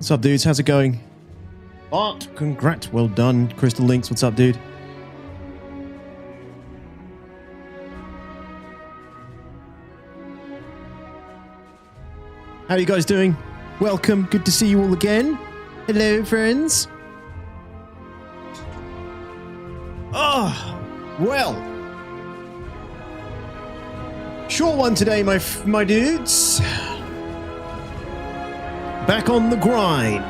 What's up, dudes? How's it going? Bart, congrats. Well done. Crystal Links, what's up, dude? How are you guys doing? Welcome. Good to see you all again. Hello, friends. Oh, well. Short one today, my dudes. Back on the grind.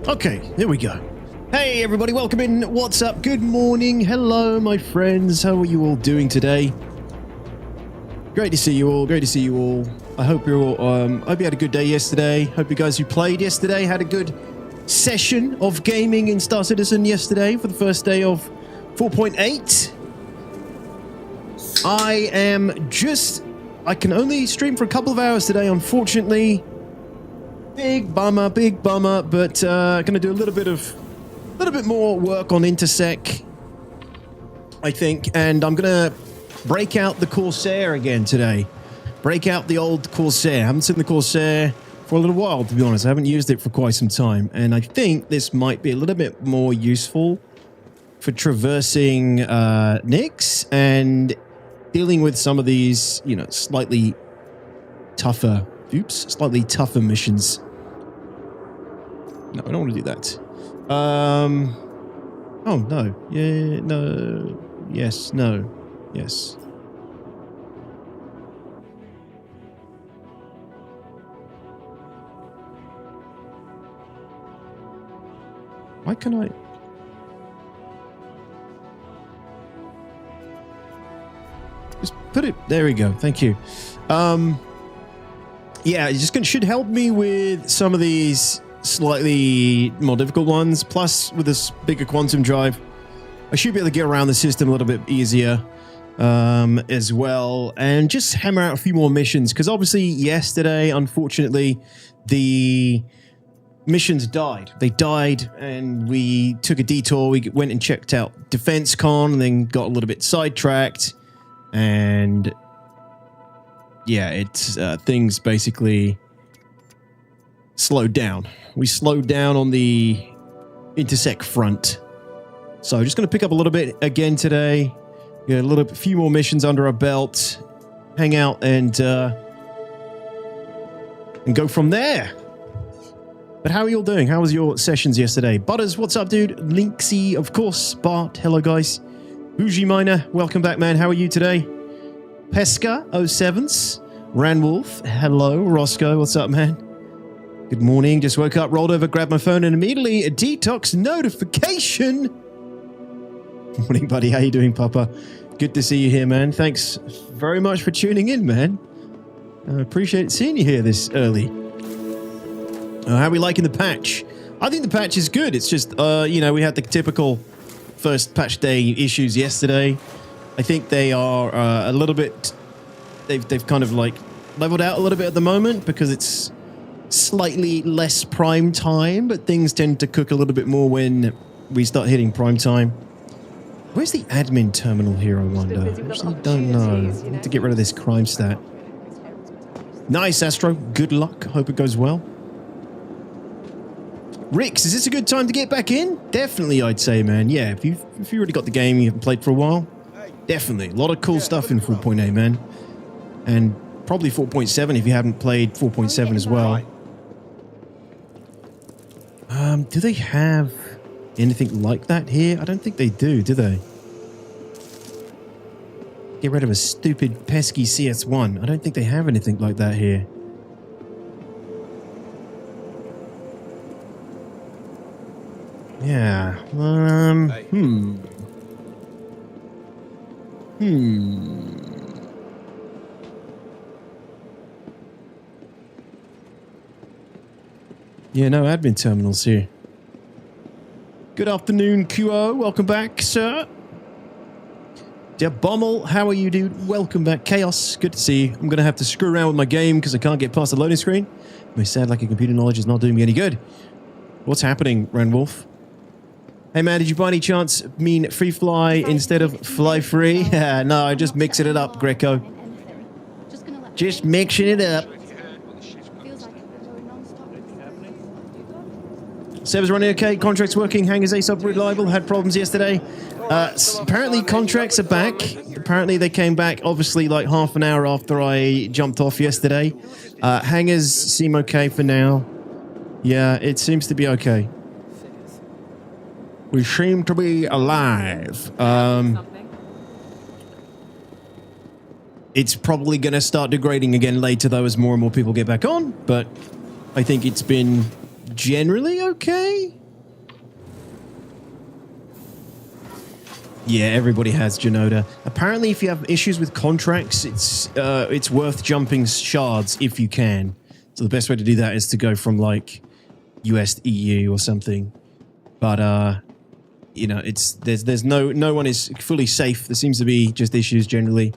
Okay, here we go. Hey everybody, welcome in. What's up? Good morning. Hello, my friends. How are you all doing today? Great to see you all. Great to see you all. I hope you're all. Hope you had a good day yesterday. Hope you guys who played yesterday had a good session of gaming in Star Citizen yesterday for the first day of 4.8. I can only stream for a couple of hours today, unfortunately. Big bummer, but gonna do a little bit more work on Intersec, I think, and I'm gonna break out the Corsair again today. Break out the old Corsair. I haven't seen the Corsair for a little while, to be honest. I haven't used it for quite some time, and I think this might be a little bit more useful for traversing Nyx and dealing with some of these, you know, slightly tougher missions. No, I don't want to do that. Oh, no. Yeah, no. Yes, no. Yes. Why can't I? Just put it... There we go. Thank you. Yeah, it should help me with some of these slightly more difficult ones. Plus, with this bigger quantum drive, I should be able to get around the system a little bit easier as well, and just hammer out a few more missions. Because obviously, yesterday, unfortunately, the missions died. They died, and we took a detour. We went and checked out Defense Con, and then got a little bit sidetracked, and yeah, it's things basically slowed down. We slowed down on the Intersec front. So just going to pick up a little bit again today. Get a few more missions under our belt. Hang out and go from there. But how are you all doing? How was your sessions yesterday? Butters, what's up, dude? Linksy, of course. Bart, hello, guys. Bougie Miner, welcome back, man. How are you today? Pesca 07s. Ranwolf, hello. Roscoe, what's up, man? Good morning. Just woke up, rolled over, grabbed my phone, and immediately a detox notification. Morning, buddy. How you doing, Papa? Good to see you here, man. Thanks very much for tuning in, man. I appreciate seeing you here this early. How are we liking the patch? I think the patch is good. It's just, you know, we had the typical first patch day issues yesterday. I think they are a little bit... They've kind of like leveled out a little bit at the moment because it's slightly less prime time, but things tend to cook a little bit more when we start hitting prime time. Where's the admin terminal here, I wonder? I actually don't know. I need to get rid of this crime stat. Nice, Astro. Good luck. Hope it goes well. Rix, is this a good time to get back in? Definitely, I'd say, man. Yeah, if you already got the game, you haven't played for a while, definitely. A lot of cool stuff in 4.8, man. And probably 4.7 if you haven't played 4.7 as well. Do they have anything like that here? I don't think they do they? Get rid of a stupid, pesky CS1. I don't think they have anything like that here. Yeah. Yeah, no admin terminals here. Good afternoon, QO. Welcome back, sir. Der Bommel, how are you, dude? Welcome back. Chaos, good to see you. I'm going to have to screw around with my game because I can't get past the loading screen. My sad lack of computer knowledge is not doing me any good. What's happening, Ranwolf? Hey, man, did you by any chance mean free fly instead of fly free? No, I'm just mixing it up, Greco. Just mixing it up. Seb's running okay. Contracts working. Hangars ace up reliable. Had problems yesterday. Apparently contracts are back. Apparently they came back obviously like half an hour after I jumped off yesterday. Hangars seem okay for now. Yeah, it seems to be okay. We seem to be alive. It's probably going to start degrading again later though as more and more people get back on. But I think it's been generally okay. Yeah, everybody has Genoda. Apparently, if you have issues with contracts, it's worth jumping shards if you can. So the best way to do that is to go from like US to EU or something. But you know, there's no one is fully safe. There seems to be just issues generally.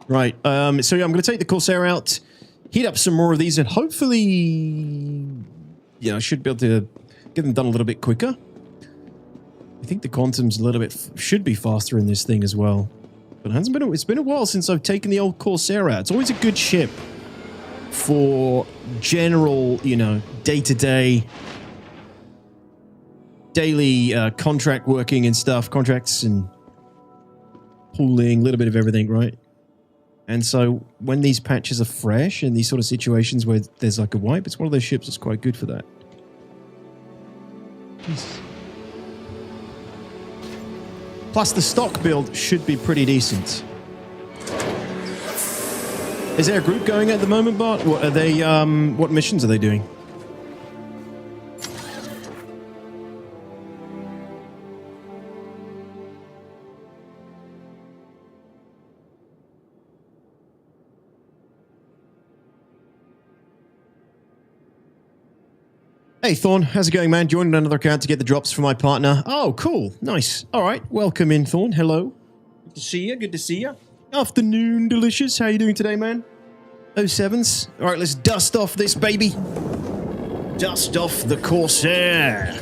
Right. So yeah, I'm going to take the Corsair out, heat up some more of these, and hopefully, you know, I should be able to get them done a little bit quicker. I think the Quantum's a little bit should be faster in this thing as well, but it's been a while since I've taken the old Corsair out. It's always a good ship for general, you know, day-to-day, daily contract working and stuff, contracts and pooling, a little bit of everything, right? And so when these patches are fresh in these sort of situations where there's like a wipe, it's one of those ships that's quite good for that. Jeez. Plus, the stock build should be pretty decent. Is there a group going at the moment, Bart? What are they? What missions are they doing? Hey Thorn, how's it going, man? Joined another account to get the drops for my partner. Oh, cool. Nice. All right. Welcome in, Thorn. Hello. Good to see you. Good to see you. Afternoon, delicious. How you doing today, man? 07s. All right, let's dust off this baby. Dust off the Corsair.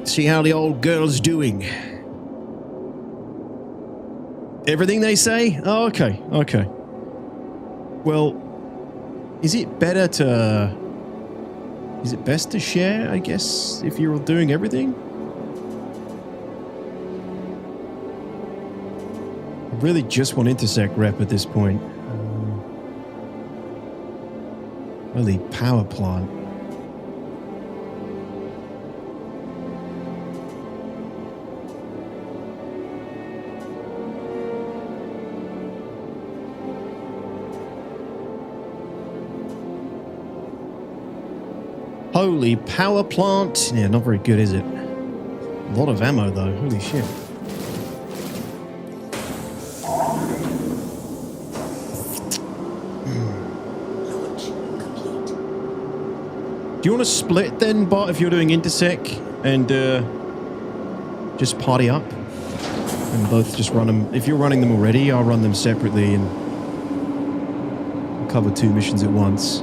See how the old girl's doing. Everything they say? Oh, okay. Okay. Well, is it best to share, I guess, if you're doing everything? I really just want intersect rep at this point. Really, power plant. Holy power plant. Yeah, not very good, is it? A lot of ammo, though. Holy shit. Do you want to split then, Bart, if you're doing intersec and just party up? And both just run them. If you're running them already, I'll run them separately and cover 2 missions at once.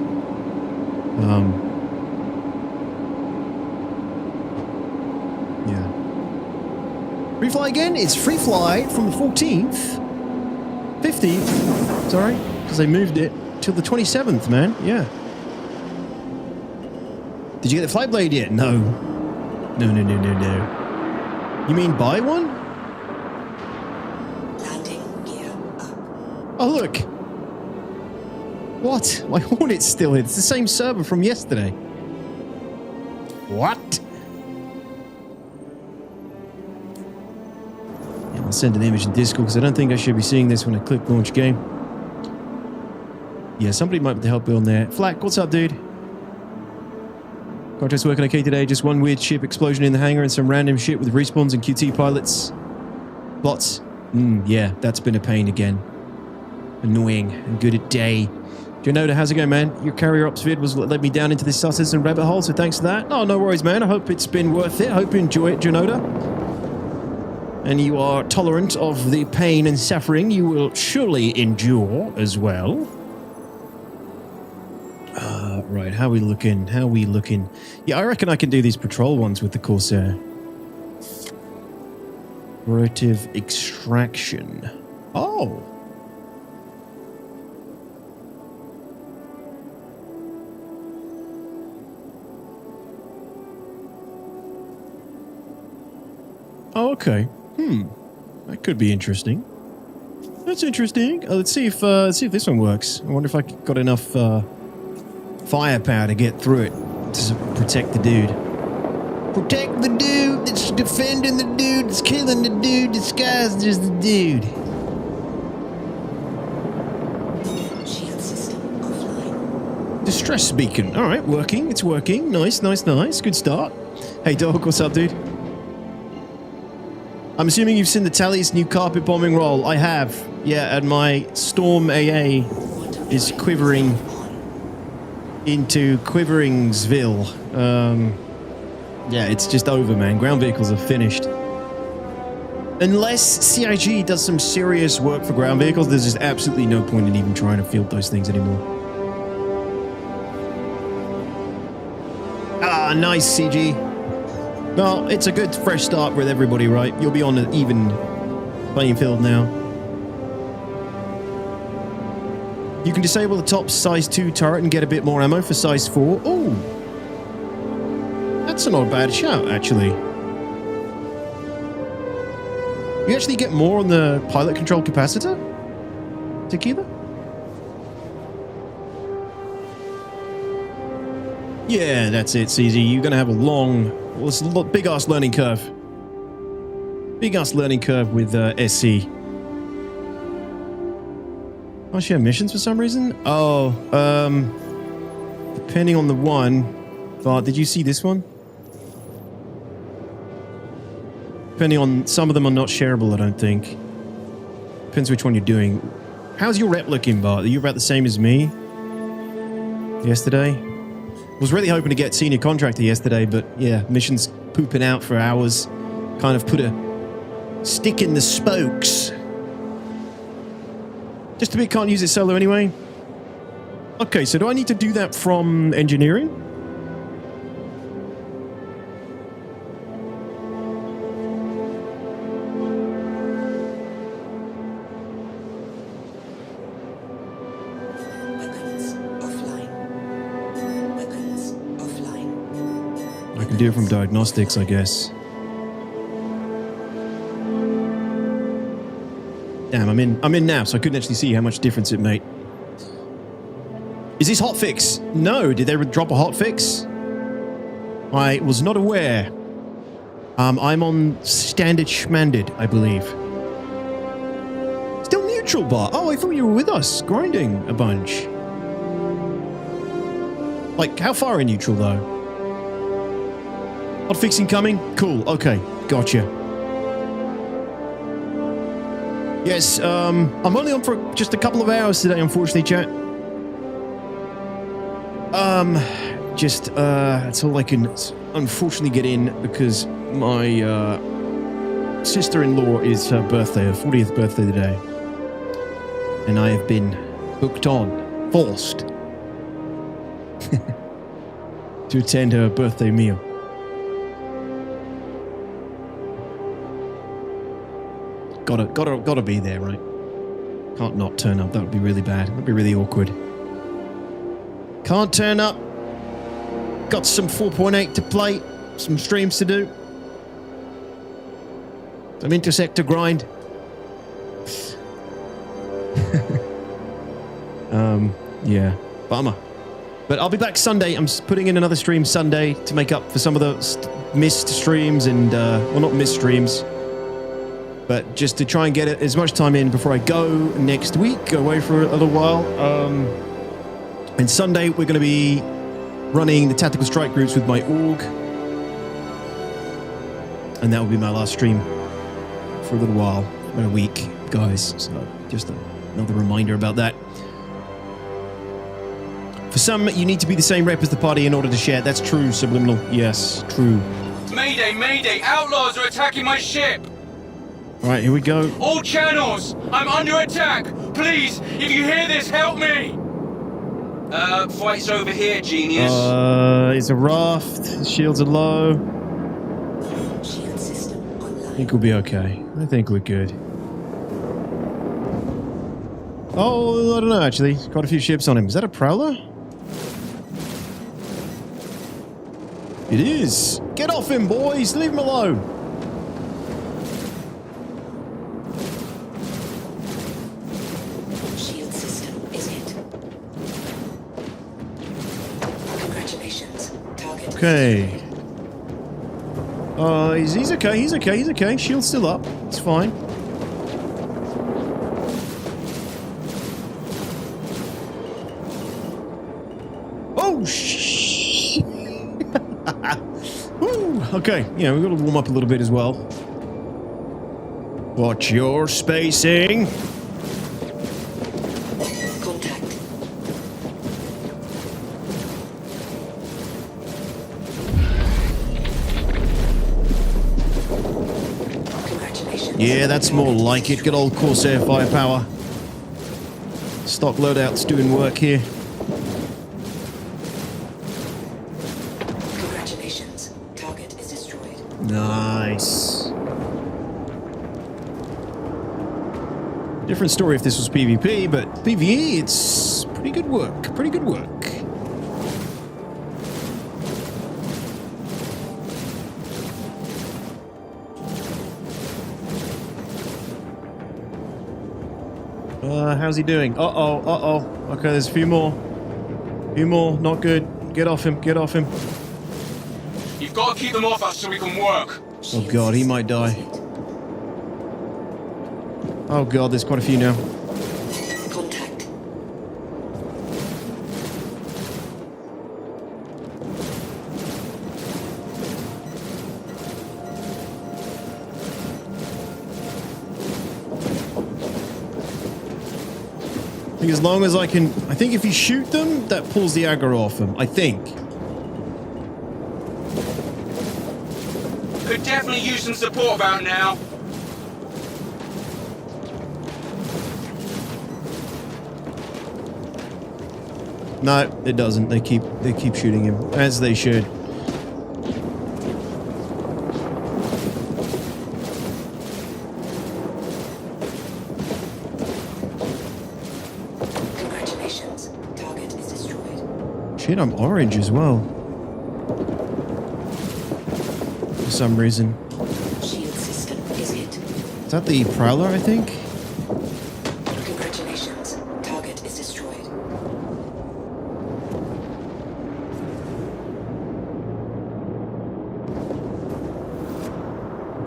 Yeah. Free fly again? It's free fly from the 14th. 15th. Sorry. Because they moved it till the 27th, man. Yeah. Did you get the flight blade yet? No. No. You mean buy one? Landing gear up. Oh, look. What? My Hornet's still in. It's the same server from yesterday. What? Yeah, I'll send an image in Discord because I don't think I should be seeing this when I click launch game. Yeah, somebody might be able to help build there. Flack, what's up, dude? Contract's working okay today. Just one weird ship explosion in the hangar and some random shit with respawns and QT pilots. Bots. Yeah, that's been a pain again. Annoying and good at day. Janoda, how's it going, man? Your carrier ops vid was what led me down into this success and rabbit hole, so thanks for that. Oh, no worries, man. I hope it's been worth it. I hope you enjoy it, Janoda. And you are tolerant of the pain and suffering you will surely endure as well. Right, how we looking? How we looking? Yeah, I reckon I can do these patrol ones with the Corsair. Rotative extraction. Oh. Oh, okay. That could be interesting. That's interesting. Let's see if this one works. I wonder if I got enough firepower to get through it to protect the dude. Protect the dude that's defending the dude that's killing the dude disguised as the dude. Shield system offline. Distress beacon. All right, working. It's working. Nice, nice, nice. Good start. Hey, dog, what's up, dude? I'm assuming you've seen the Tally's new carpet bombing roll. I have. Yeah, and my Storm AA is quivering into Quiveringsville. Yeah, it's just over, man. Ground vehicles are finished. Unless CIG does some serious work for ground vehicles, there's just absolutely no point in even trying to field those things anymore. Ah, nice, CG. Well, it's a good fresh start with everybody, right? You'll be on an even playing field now. You can disable the top size 2 turret and get a bit more ammo for size 4. Oh, that's not a bad shout, actually. You actually get more on the pilot control capacitor? Tequila? Yeah, that's it, CZ. You're going to have a long, well, it's a big-ass learning curve. Big-ass learning curve with SC. Oh, she had missions for some reason? Oh, depending on the one. But did you see this one? Depending on, some of them are not shareable, I don't think. Depends which one you're doing. How's your rep looking, Bart? Are you about the same as me? Yesterday? Was really hoping to get senior contractor yesterday, but yeah, missions pooping out for hours. Kind of put a stick in the spokes. Just a bit, can't use it solo anyway. Okay, so do I need to do that from engineering? Weapons offline. Weapons offline. I can do it from diagnostics, I guess. Damn, I'm in now, so I couldn't actually see how much difference it made. Is this hotfix? No, did they drop a hotfix? I was not aware. I'm on standard schmanded, I believe. Still neutral, Bart. Oh, I thought you were with us, grinding a bunch. Like, how far in neutral, though? Hotfix incoming? Cool, okay, gotcha. Yes, I'm only on for just a couple of hours today, unfortunately, chat. That's all I can unfortunately get in because my sister-in-law is her birthday, her 40th birthday today. And I have been hooked on, forced, to attend her birthday meal. Gotta be there, right? Can't not turn up. That would be really bad. That'd be really awkward. Can't turn up. Got some 4.8 to play. Some streams to do. Some intersect to grind. Yeah. Bummer. But I'll be back Sunday. I'm putting in another stream Sunday to make up for some of the missed streams and, well, not missed streams. But just to try and get as much time in before I go next week, go away for a little while. And Sunday, we're going to be running the tactical strike groups with my org. And that will be my last stream for a little while, about a week, guys. So just another reminder about that. For some, you need to be the same rep as the party in order to share. That's true, Subliminal. Yes, true. Mayday, mayday! Outlaws are attacking my ship! Alright, here we go. All channels! I'm under attack! Please, if you hear this, help me! Fight's over here, genius. It's a raft. Shields are low. Shield system I online. think we'll be okay. I think we're good. Oh, I don't know, actually. Quite a few ships on him. Is that a prowler? It is. Get off him, boys. Leave him alone. Shield system is hit. Congratulations. Target. Okay. He's okay. He's okay. He's okay. Shield's still up. It's fine. Oh, shh. Woo. Okay. Yeah, we've got to warm up a little bit as well. Watch your spacing. Contact. Congratulations. Yeah, that's more like it. Good old Corsair firepower. Stock loadout's doing work here. Congratulations. Target is destroyed. Nice. Different story if this was PvP, but PvE, it's pretty good work. Pretty good work. How's he doing? Uh-oh, uh-oh. Okay, there's a few more. Few more, not good. Get off him, get off him. You've got to keep them off us so we can work. Oh god, he might die. Oh god, there's quite a few now. Contact. I think as long as I can... I think if you shoot them, that pulls the aggro off them. I think. Could definitely use some support about now. No, it doesn't. They keep shooting him. As they should. Congratulations. Target is destroyed. Shit, I'm orange as well. For some reason. Shield system is hit. Is that the Prowler, I think? Congratulations. Target is destroyed.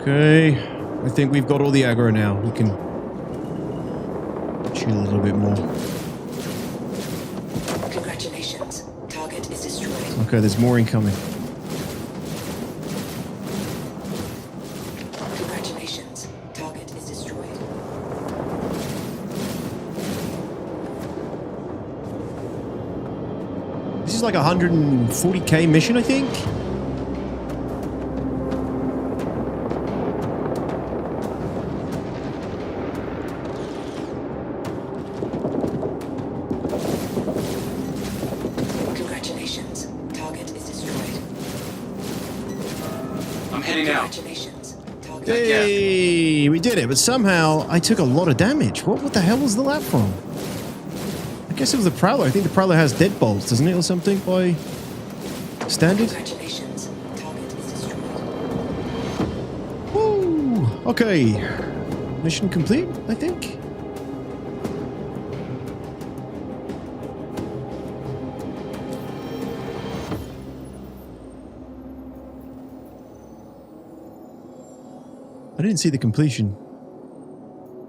Okay. I think we've got all the aggro now. We can chill a little bit more. Congratulations. Target is destroyed. Okay, there's more incoming. Congratulations. Target is destroyed. This is like a 140k mission, I think? Congratulations. Target is destroyed. I'm heading out. Congratulations. Target Hey, we did it, but somehow I took a lot of damage. What the hell was that from? I guess it was the Prowler. I think the Prowler has deadbolts, doesn't it, or something by standard? Congratulations. Target is destroyed. Woo! Okay. Mission complete, I think. I didn't see the completion.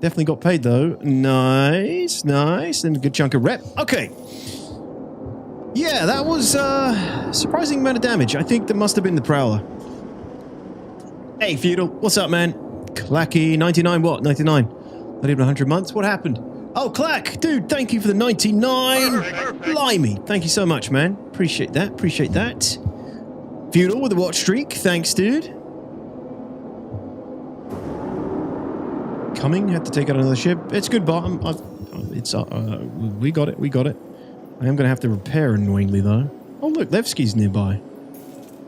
Definitely got paid though. Nice, nice. And a good chunk of rep. Okay. Yeah, that was surprising amount of damage. I think that must have been the Prowler. Hey, Feudal. What's up, man? Clacky. 99 what? 99. Not even 100 months? What happened? Oh, Clack, dude, thank you for the 99. Blimey. Thank you so much, man. Appreciate that. Appreciate that. Feudal with the watch streak. Thanks, dude. Coming. Had to take out another ship. It's good, but we got it. We got it. I am going to have to repair annoyingly, though. Oh, look. Levski's nearby.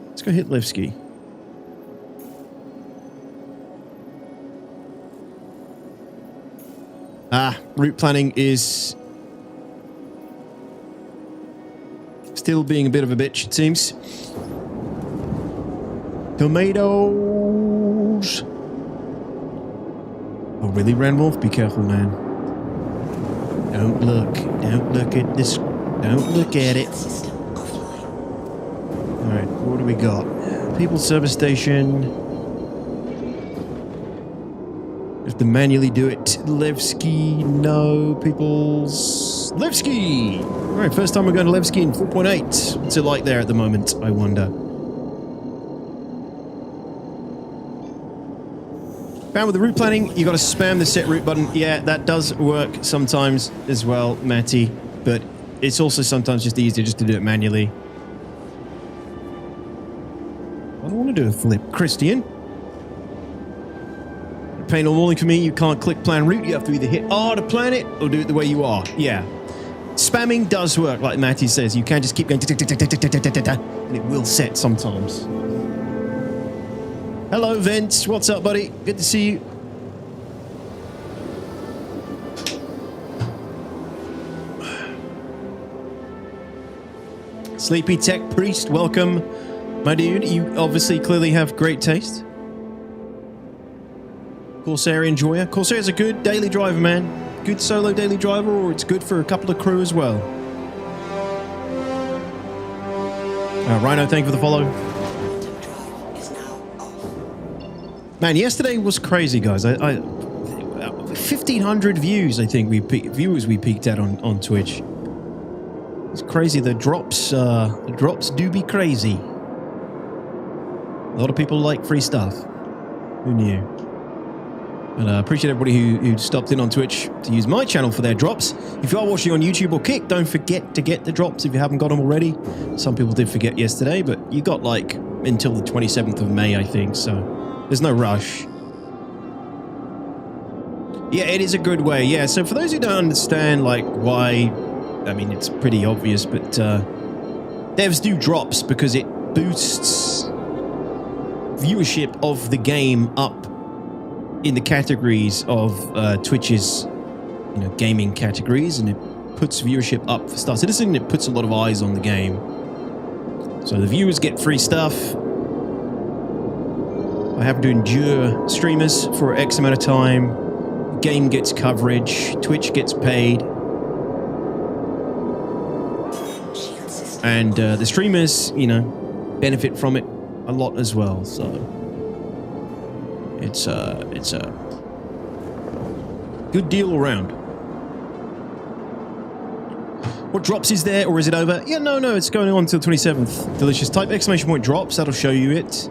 Let's go hit Levski. Route planning is still being a bit of a bitch, it seems. Tomatoes. Oh, really, Ranwolf? Be careful, man. Don't look. Don't look at this. Don't look at it. Alright, what do we got? People's service station. Have to manually do it. Levski, no. People's... Levski! Alright, first time we're going to Levski in 4.8. What's it like there at the moment, I wonder? Found with the route planning, you got to spam the set route button. Yeah, that does work sometimes as well, Matty. But it's also sometimes just easier just to do it manually. I don't want to do a flip. Christian? Pain all morning for me. You can't click plan route. You have to either hit R to plan it or do it the way you are. Yeah. Spamming does work, like Matty says. You can just keep going and it will set sometimes. Hello, Vince. What's up, buddy? Good to see you. Sleepy Tech Priest, welcome. My dude, you obviously clearly have great taste. Corsair Enjoyer. Corsair's a good daily driver, man. Good solo daily driver, or it's good for a couple of crew as well. Rhino, thank you for the follow. Man, yesterday was crazy, guys. 1,500 views, I think, viewers we peaked at on Twitch. It's crazy. The drops do be crazy. A lot of people like free stuff. Who knew? And I appreciate everybody who stopped in on Twitch to use my channel for their drops. If you are watching on YouTube or Kick, don't forget to get the drops if you haven't got them already. Some people did forget yesterday, but you got like until the 27th of May, I think, so there's no rush. Yeah, it is a good way. Yeah, so for those who don't understand like why, I mean, it's pretty obvious, but devs do drops because it boosts viewership of the game up in the categories of Twitch's, gaming categories, and it puts viewership up for Star Citizen. It puts a lot of eyes on the game, so the viewers get free stuff. I have to endure streamers for X amount of time. The game gets coverage. Twitch gets paid, and the streamers, benefit from it a lot as well. So. It's a good deal around. What drops is there, or is it over? Yeah, no, it's going on until 27th. Delicious. Type exclamation point drops. That'll show you it.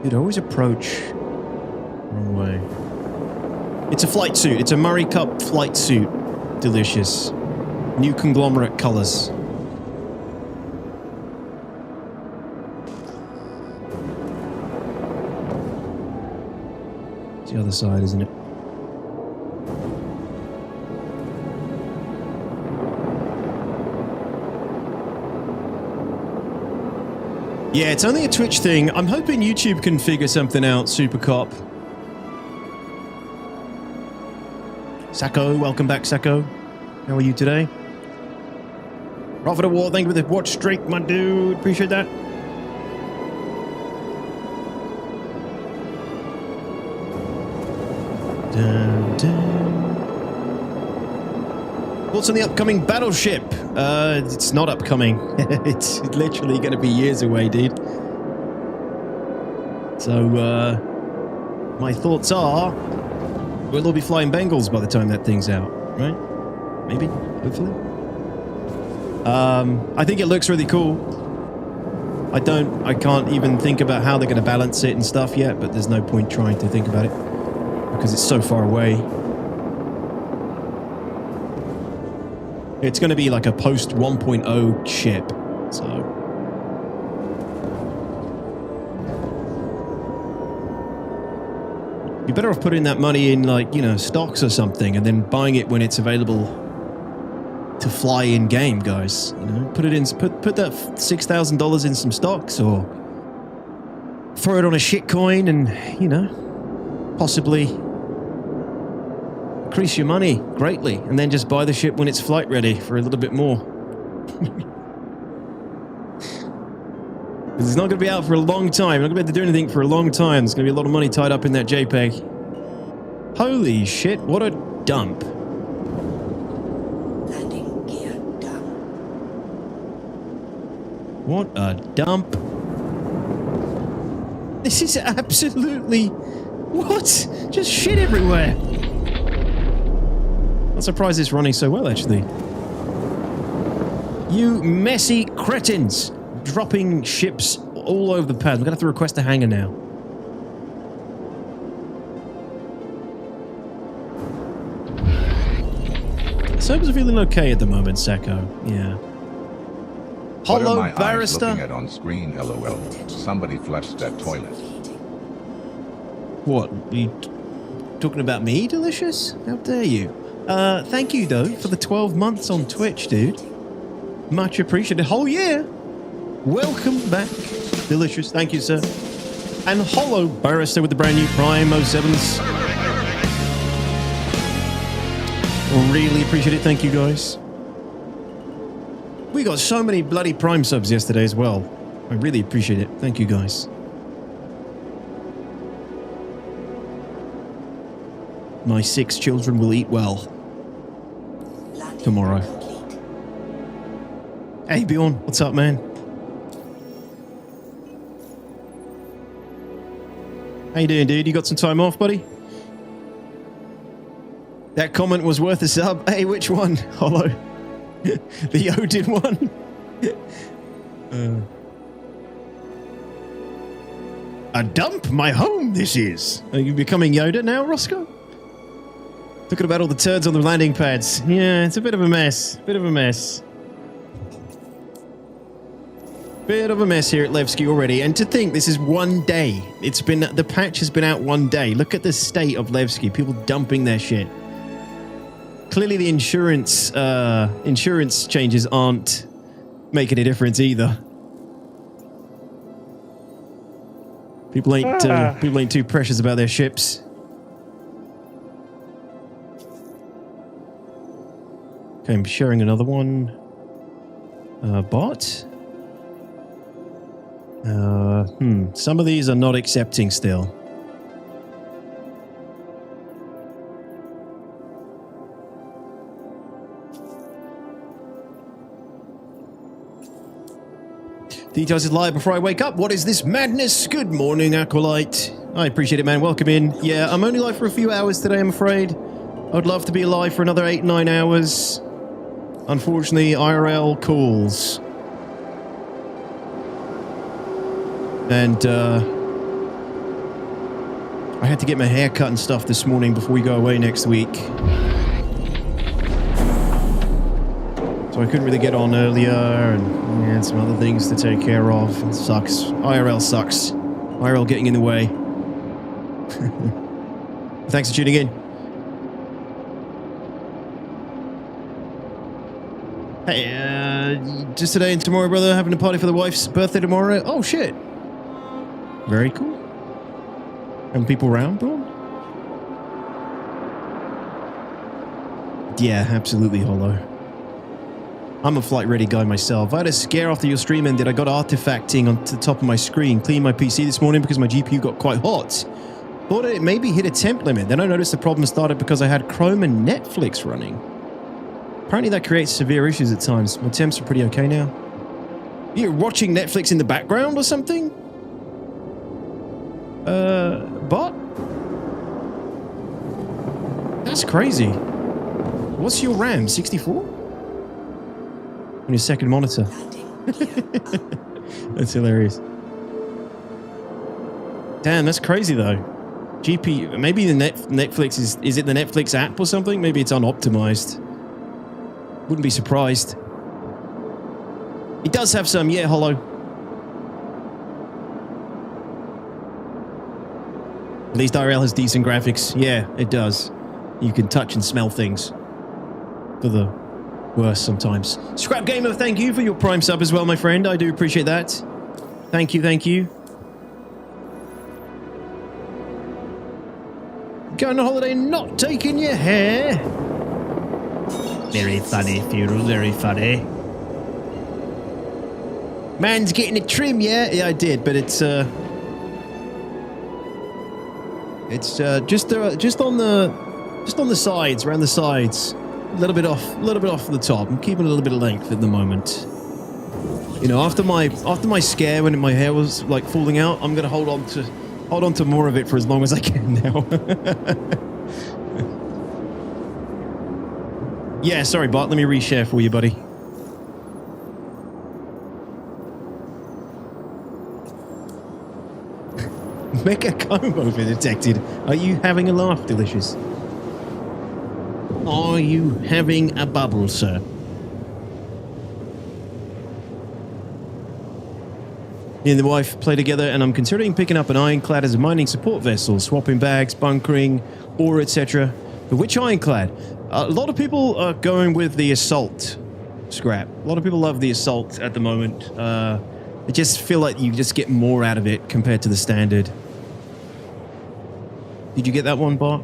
You'd always approach wrong way. It's a flight suit. It's a Murray Cup flight suit. Delicious. New conglomerate colors. The other side, isn't it? Yeah, it's only a Twitch thing. I'm hoping YouTube can figure something out, Super Cop. Sacco, welcome back, Sacco. How are you today? Prophet of War, thank you for the watch streak, my dude. Appreciate that. Dun, dun. What's on the upcoming battleship? It's not upcoming. It's literally going to be years away, dude. So, my thoughts are, we'll all be flying Bengals by the time that thing's out, right? Maybe, hopefully. I think it looks really cool. I can't even think about how they're going to balance it and stuff yet, but there's no point trying to think about it. because it's so far away. It's going to be like a post 1.0 ship, so. You're better off putting that money in, like, you know, stocks or something, and then buying it when it's available to fly in game, guys. You know, put it in, put that $6,000 in some stocks, or throw it on a shit coin, and you know, possibly increase your money greatly, and then just buy the ship when it's flight ready for a little bit more. Because it's not going to be out for a long time. Not going to be able to do anything for a long time. There's going to be a lot of money tied up in that JPEG. Holy shit, what a dump. Landing gear down. What a dump. This is absolutely... What? Just shit everywhere. I'm surprised it's running so well, actually. You messy cretins. Dropping ships all over the pad. We're going to have to request a hangar now. Servers are feeling okay at the moment, Sacco. Yeah. What are Hollow my eyes barrister. looking at on screen? LOL. Somebody flushed that toilet. What? Are you talking about me, Delicious? How dare you? Thank you, though, for the 12 months on Twitch, dude. Much appreciated. Whole year. Welcome back, Delicious. Thank you, sir. And Hollow Barrister with the brand new Prime 07s. Really appreciate it. Thank you, guys. We got so many bloody Prime subs yesterday as well. I really appreciate it. Thank you, guys. My 6 children will eat well tomorrow. Hey, Bjorn. What's up, man? How you doing, dude? You got some time off, buddy? That comment was worth a sub. Hey, which one? Hollow. The Odin one? A dump? My home, this is. Are you becoming Yoda now, Roscoe? Looking about all the turds on the landing pads. Yeah, it's a bit of a mess. Bit of a mess. Bit of a mess here at Levski already. And to think this is one day. It's been, the patch has been out one day. Look at the state of Levski. People dumping their shit. Clearly the insurance changes aren't making a difference either. People ain't too precious about their ships. Okay, I'm sharing another one. Bot? Some of these are not accepting still. Details is live before I wake up. What is this madness? Good morning, Acolyte. I appreciate it, man. Welcome in. Yeah, I'm only live for a few hours today, I'm afraid. I'd love to be alive for another 8-9 hours. Unfortunately, IRL calls. And I had to get my hair cut and stuff this morning before we go away next week. So I couldn't really get on earlier, and had some other things to take care of. It sucks. IRL sucks. IRL getting in the way. Thanks for tuning in. Hey, just today and tomorrow, brother, having a party for the wife's birthday tomorrow. Oh, shit. Very cool. And people around, bro? Yeah, absolutely, Hollow. I'm a flight-ready guy myself. I had a scare after your stream ended. I got artifacting on the top of my screen. Cleaned my PC this morning because my GPU got quite hot. Thought it maybe hit a temp limit. Then I noticed the problem started because I had Chrome and Netflix running. Apparently that creates severe issues at times. My temps are pretty okay now. You're watching Netflix in the background or something? Bot? That's crazy. What's your RAM? 64? On your second monitor. That's hilarious. Damn, that's crazy though. GPU, maybe the Netflix is it the Netflix app or something? Maybe it's unoptimized. Wouldn't be surprised. It does have some, yeah, Hollow. At least IRL has decent graphics. Yeah, it does. You can touch and smell things. For the worse sometimes. Scrap Gamer, thank you for your Prime sub as well, my friend. I do appreciate that. Thank you, thank you. Going on holiday, not taking your hair. Very funny, Funeral, very funny. Man's getting a trim, yeah? Yeah, I did, but it's just on the sides, around the sides. A little bit off the top. I'm keeping a little bit of length at the moment. You know, after my scare when my hair was like falling out, I'm gonna hold on to more of it for as long as I can now. Yeah, sorry, Bart. Let me reshare for you, buddy. Mecha comb over detected. Are you having a laugh, Delicious? Are you having a bubble, sir? Me and the wife play together, and I'm considering picking up an ironclad as a mining support vessel, swapping bags, bunkering, ore, etc. But which ironclad? A lot of people are going with the assault scrap. A lot of people love the assault at the moment. I just feel like you just get more out of it compared to the standard. Did you get that one, Bart?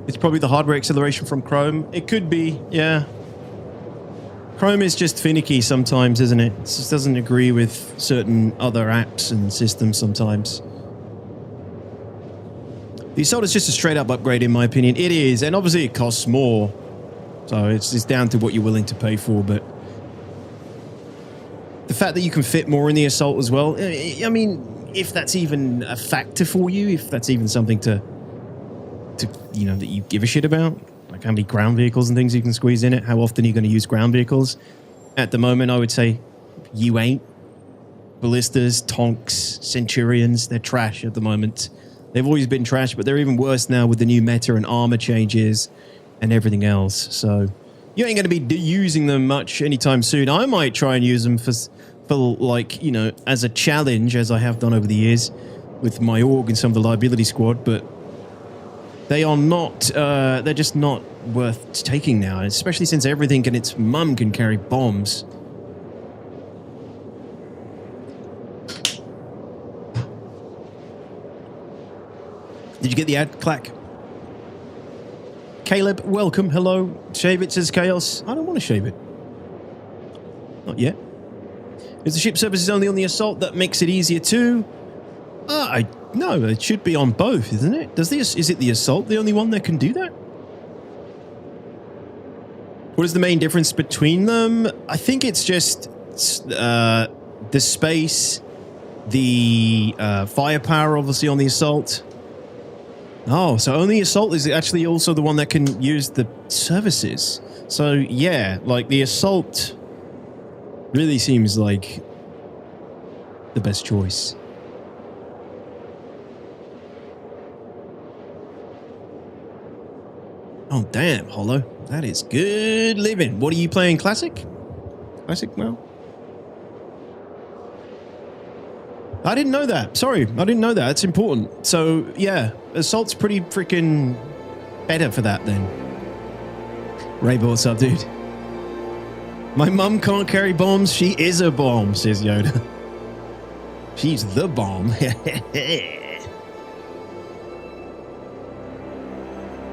It's probably the hardware acceleration from Chrome. It could be, yeah. Chrome is just finicky sometimes, isn't it? It just doesn't agree with certain other apps and systems sometimes. The Assault is just a straight up upgrade in my opinion. It is, and obviously it costs more. So it's down to what you're willing to pay for, but the fact that you can fit more in the Assault as well, I mean, if that's even a factor for you, if that's even something to you know, that you give a shit about, like how many ground vehicles and things you can squeeze in it, how often are you going to use ground vehicles? At the moment, I would say you ain't. Ballistas, Tonks, Centurions, they're trash at the moment. They've always been trash, but they're even worse now with the new meta and armor changes and everything else. So you ain't going to be using them much anytime soon. I might try and use them for like, you know, as a challenge, as I have done over the years with my org and some of the liability squad, but they are not, they're just not worth taking now, especially since everything and its mum can carry bombs. Did you get the ad, Clack? Caleb, welcome, hello. Shave it, says Chaos. I don't want to shave it. Not yet. Is the ship services only on the Assault? That makes it easier too. No, it should be on both, isn't it? Is it the Assault the only one that can do that? What is the main difference between them? I think it's just the space, the firepower, obviously, on the Assault. Oh, so only Assault is actually also the one that can use the services. So, yeah, like the Assault really seems like the best choice. Oh, damn, Hollow. That is good living. What are you playing? Classic? Classic, well. I didn't know that. Sorry, I didn't know that. It's important. So, yeah, Assault's pretty freaking better for that then. Rainbow, what's up, dude? My mum can't carry bombs. She is a bomb, says Yoda. She's the bomb.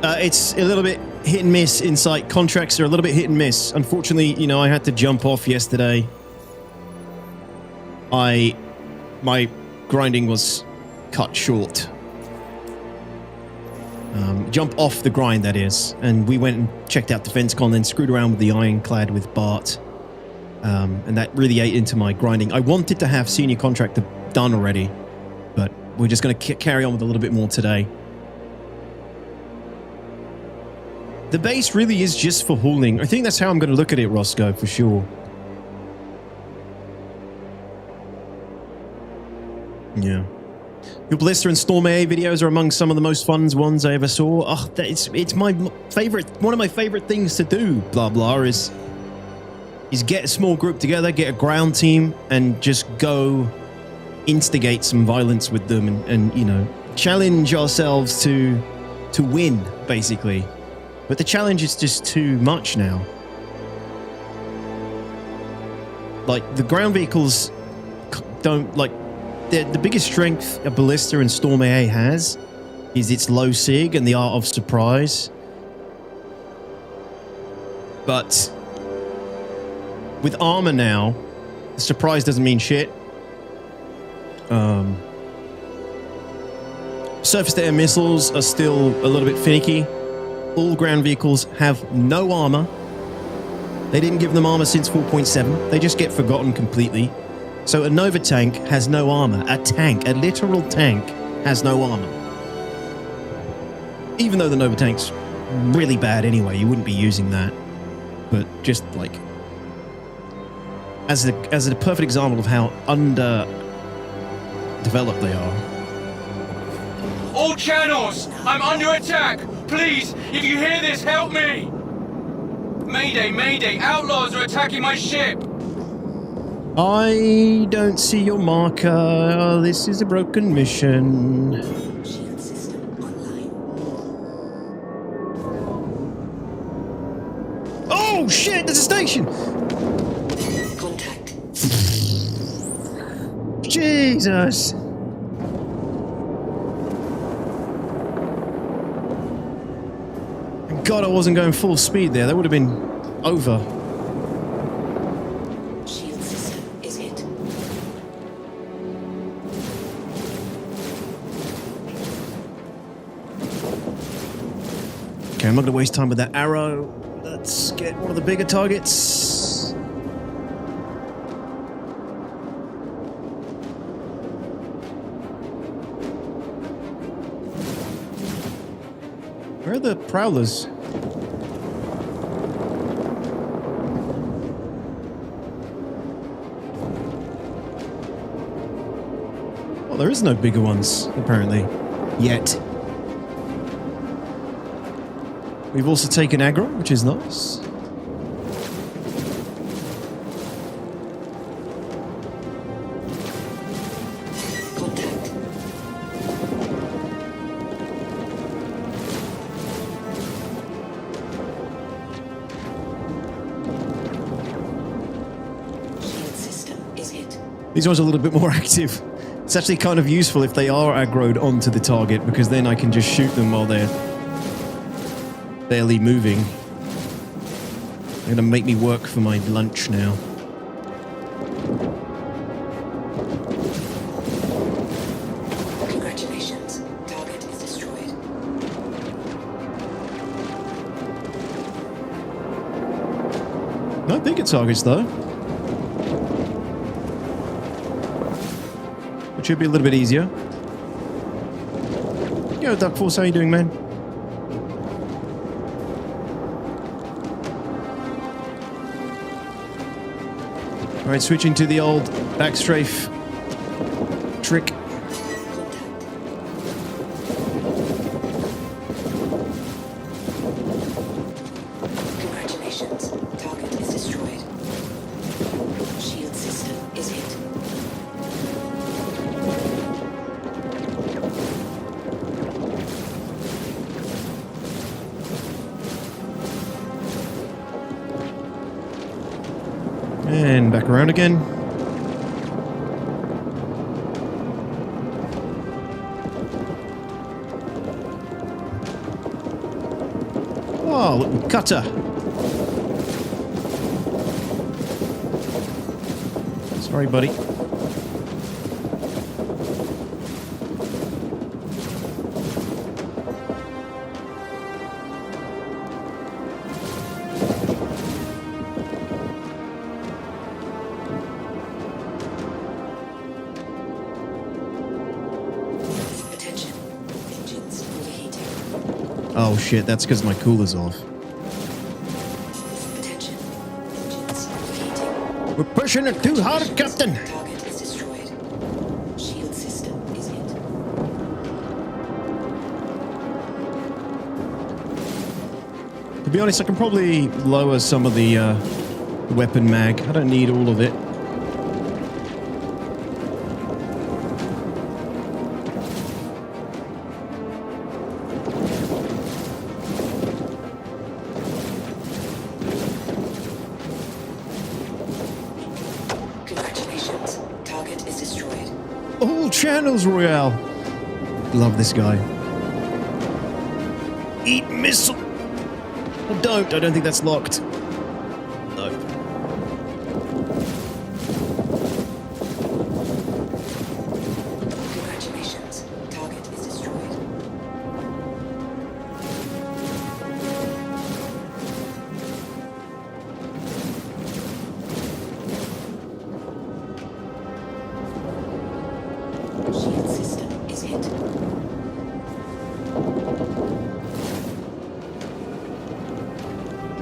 It's a little bit hit and miss. Insight contracts are a little bit hit and miss. Unfortunately, you know, I had to jump off yesterday. My grinding was cut short. Jump off the grind, that is. And we went and checked out DefenseCon, then screwed around with the Ironclad with Bart. And that really ate into my grinding. I wanted to have Senior Contractor done already, but we're just going to carry on with a little bit more today. The base really is just for hauling. I think that's how I'm going to look at it, Roscoe, for sure. Yeah. Your Ballista and Storm AA videos are among some of the most fun ones I ever saw. Oh, it's my favorite, one of my favorite things to do, blah blah, is get a small group together, get a ground team, and just go instigate some violence with them, and you know, challenge ourselves to win, basically. But the challenge is just too much now. Like, the ground vehicles don't, like, the biggest strength a Ballista and Storm AA has is its low sig and the art of surprise. But with armor now, the surprise doesn't mean shit. Surface-to-air missiles are still a little bit finicky. All ground vehicles have no armor. They didn't give them armor since 4.7. They just get forgotten completely. So a Nova tank has no armor. A tank, a literal tank, has no armor. Even though the Nova tank's really bad anyway, you wouldn't be using that. But just like, as a perfect example of how underdeveloped they are. All channels! I'm under attack! Please, if you hear this, help me! Mayday, mayday! Outlaws are attacking my ship! I don't see your marker. This is a broken mission. Shield system online. Oh shit, there's a station! Contact. Jesus! Thank God I wasn't going full speed there. That would have been over. Shield system is hit. Okay, I'm not going to waste time with that arrow. Let's get one of the bigger targets. Where are the prowlers? Well, there is no bigger ones, apparently. Yet. We've also taken aggro, which is nice. Contact. Shield system is hit. These ones are a little bit more active. It's actually kind of useful if they are aggroed onto the target, because then I can just shoot them while they're barely moving. They're gonna make me work for my lunch now. Congratulations. Target is destroyed. No bigger targets though. Which should be a little bit easier. Yo, Duck Force, how you doing, man? Alright, switching to the old backstrafe trick. Congratulations. Target is destroyed. Shield system is hit. And back around again. Oh, little cutter. Sorry, buddy. Attention. Engines overheating. Oh shit, that's because my cooler's off. Attention. Engines overheating. We're pushing it too hard, Captain. Target is destroyed. Shield system is hit. be honest, I can probably lower some of the weapon mag. I don't need all of it. Congratulations. Target is destroyed. All channels, Royale. Love this guy. Eat missile. Or don't. I don't think that's locked. No. Congratulations. Target is destroyed. Shield system is hit.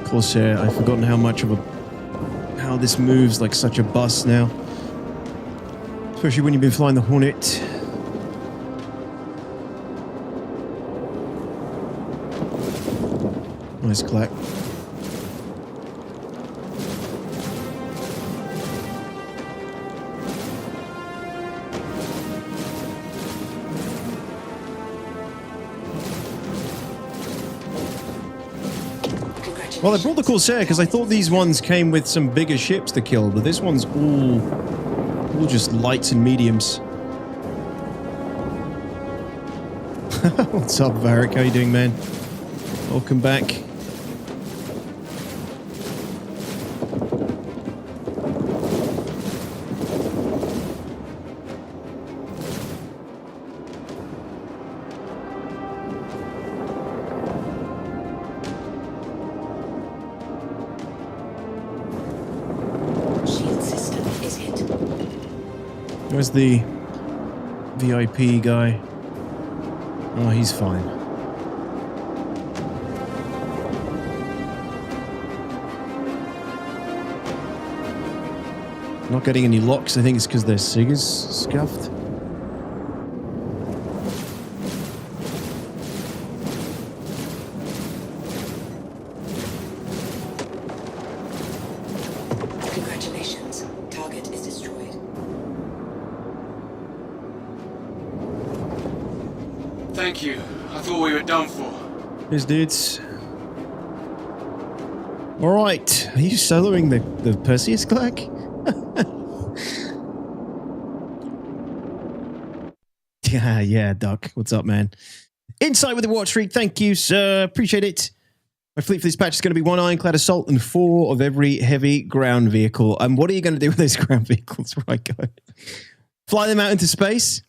Corsair, I've forgotten how much of a... how this moves like such a bus now. Especially when you've been flying the Hornet. Nice clack. Well, I brought the Corsair because I thought these ones came with some bigger ships to kill, but this one's all just lights and mediums. What's up, Varric? How you doing, man? Welcome back. Shield system is hit. Where's the VIP guy? Oh, he's fine. Not getting any locks. I think it's because their SIG is scuffed. Congratulations. Target is destroyed. Thank you. I thought we were done for. Here's dudes. Alright. Are you soloing the Perseus clack? Yeah, Duck. What's up, man? Insight with the watch streak. Thank you, sir. Appreciate it. My fleet for this patch is going to be 1 ironclad assault and 4 of every heavy ground vehicle. And what are you going to do with those ground vehicles? Right, go. Fly them out into space?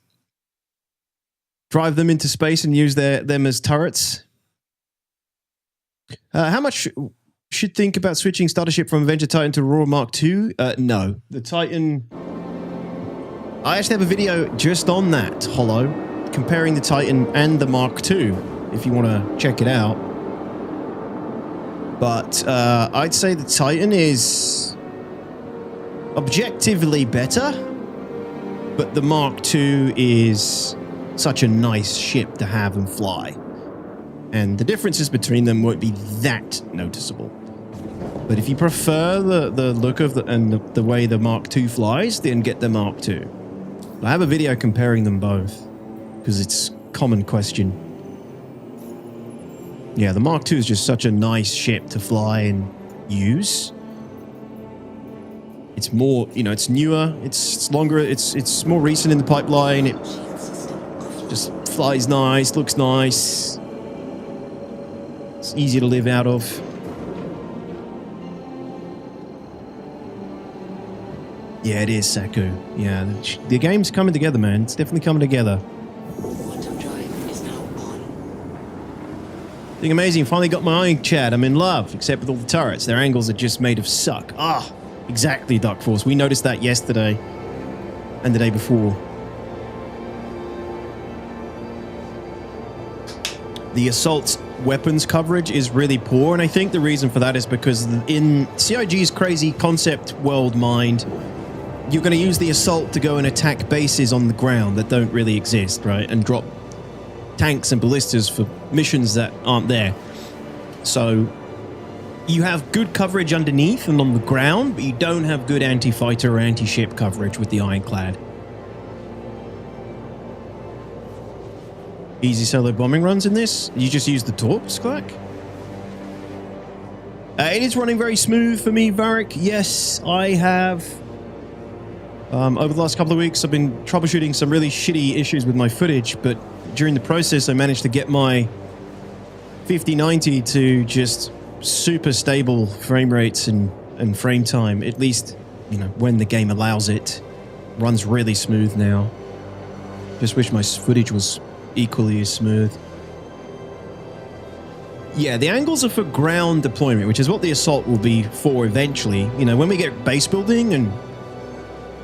Drive them into space and use them as turrets? How much should think about switching starter ship from Avenger Titan to Aurora Mark II? No. The Titan... I actually have a video just on that, Hollow, comparing the Titan and the Mark II, if you want to check it out. But I'd say the Titan is objectively better, but the Mark II is such a nice ship to have and fly. And the differences between them won't be that noticeable. But if you prefer the look of the way the Mark II flies, then get the Mark II. I have a video comparing them both, because it's a common question. Yeah, the Mark II is just such a nice ship to fly and use. It's more, you know, it's newer, it's longer, it's more recent in the pipeline. It just flies nice, looks nice. It's easy to live out of. Yeah, it is, Saku. Yeah, the game's coming together, man. It's definitely coming together. Quantum drive is now on. Doing amazing. Finally got my eye, Chad. I'm in love, except with all the turrets. Their angles are just made of suck. Ah, exactly, Dark Force. We noticed that yesterday and the day before. The assault weapons coverage is really poor, and I think the reason for that is because in CIG's crazy concept world mind, you're going to use the assault to go and attack bases on the ground that don't really exist, right? And drop tanks and ballistas for missions that aren't there. So you have good coverage underneath and on the ground, but you don't have good anti-fighter or anti-ship coverage with the Ironclad. Easy solo bombing runs in this. You just use the torps, Clark? It is running very smooth for me, Varric. Yes, I have. Over the last couple of weeks, I've been troubleshooting some really shitty issues with my footage, but during the process, I managed to get my 5090 to just super stable frame rates and frame time, at least, you know, when the game allows it. Runs really smooth now. Just wish my footage was equally as smooth. Yeah, the angles are for ground deployment, which is what the assault will be for eventually. You know, when we get base building and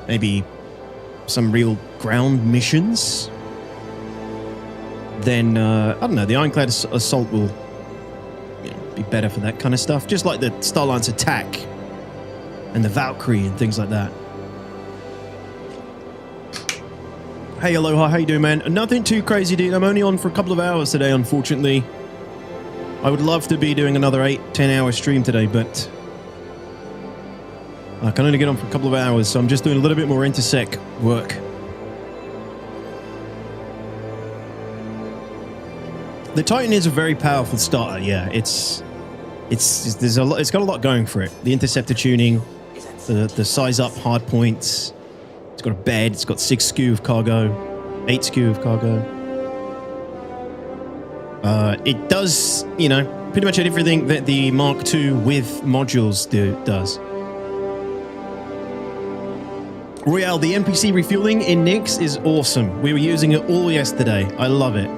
maybe some real ground missions, then, I don't know, the Ironclad assault will, you know, be better for that kind of stuff. Just like the Starline's attack and the Valkyrie and things like that. Hey, Aloha, how you doing, man? Nothing too crazy, dude. I'm only on for a couple of hours today, unfortunately. I would love to be doing another 8-10 hour stream today, but I can only get on for a couple of hours, so I'm just doing a little bit more intersec work. The Titan is a very powerful starter, yeah. It's got a lot going for it. The interceptor tuning, the size up hard points. It's got a bed, it's got 6 SKU of cargo, 8 SKU of cargo. It does, you know, pretty much everything that the Mark II with modules does. Royale, the NPC refueling in Nyx is awesome. We were using it all yesterday. I love it.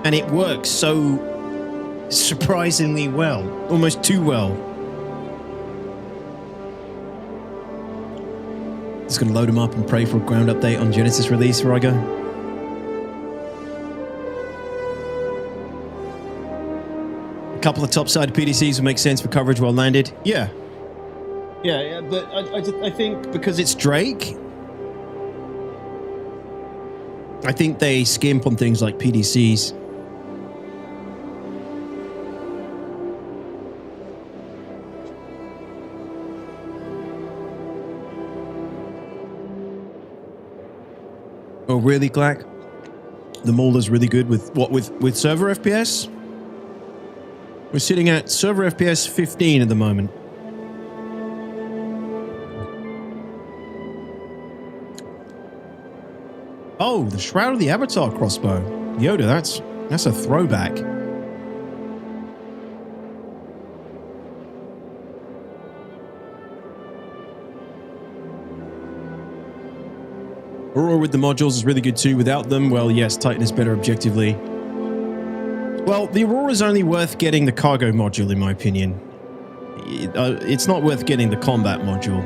And it works so surprisingly well. Almost too well. Just gonna load them up and pray for a ground update on Genesis release where I go. A couple of topside PDCs would make sense for coverage well landed. Yeah. Yeah, but I think because it's Drake, I think they skimp on things like PDCs. Oh, really, Clack? The Molder's really good with what? With server FPS? We're sitting at server FPS 15 at the moment. Oh, the Shroud of the Avatar crossbow. Yoda, that's a throwback. Aurora with the modules is really good too. Without them, well, yes, Titan is better objectively. Well, the Aurora is only worth getting the cargo module, in my opinion. It's not worth getting the combat module.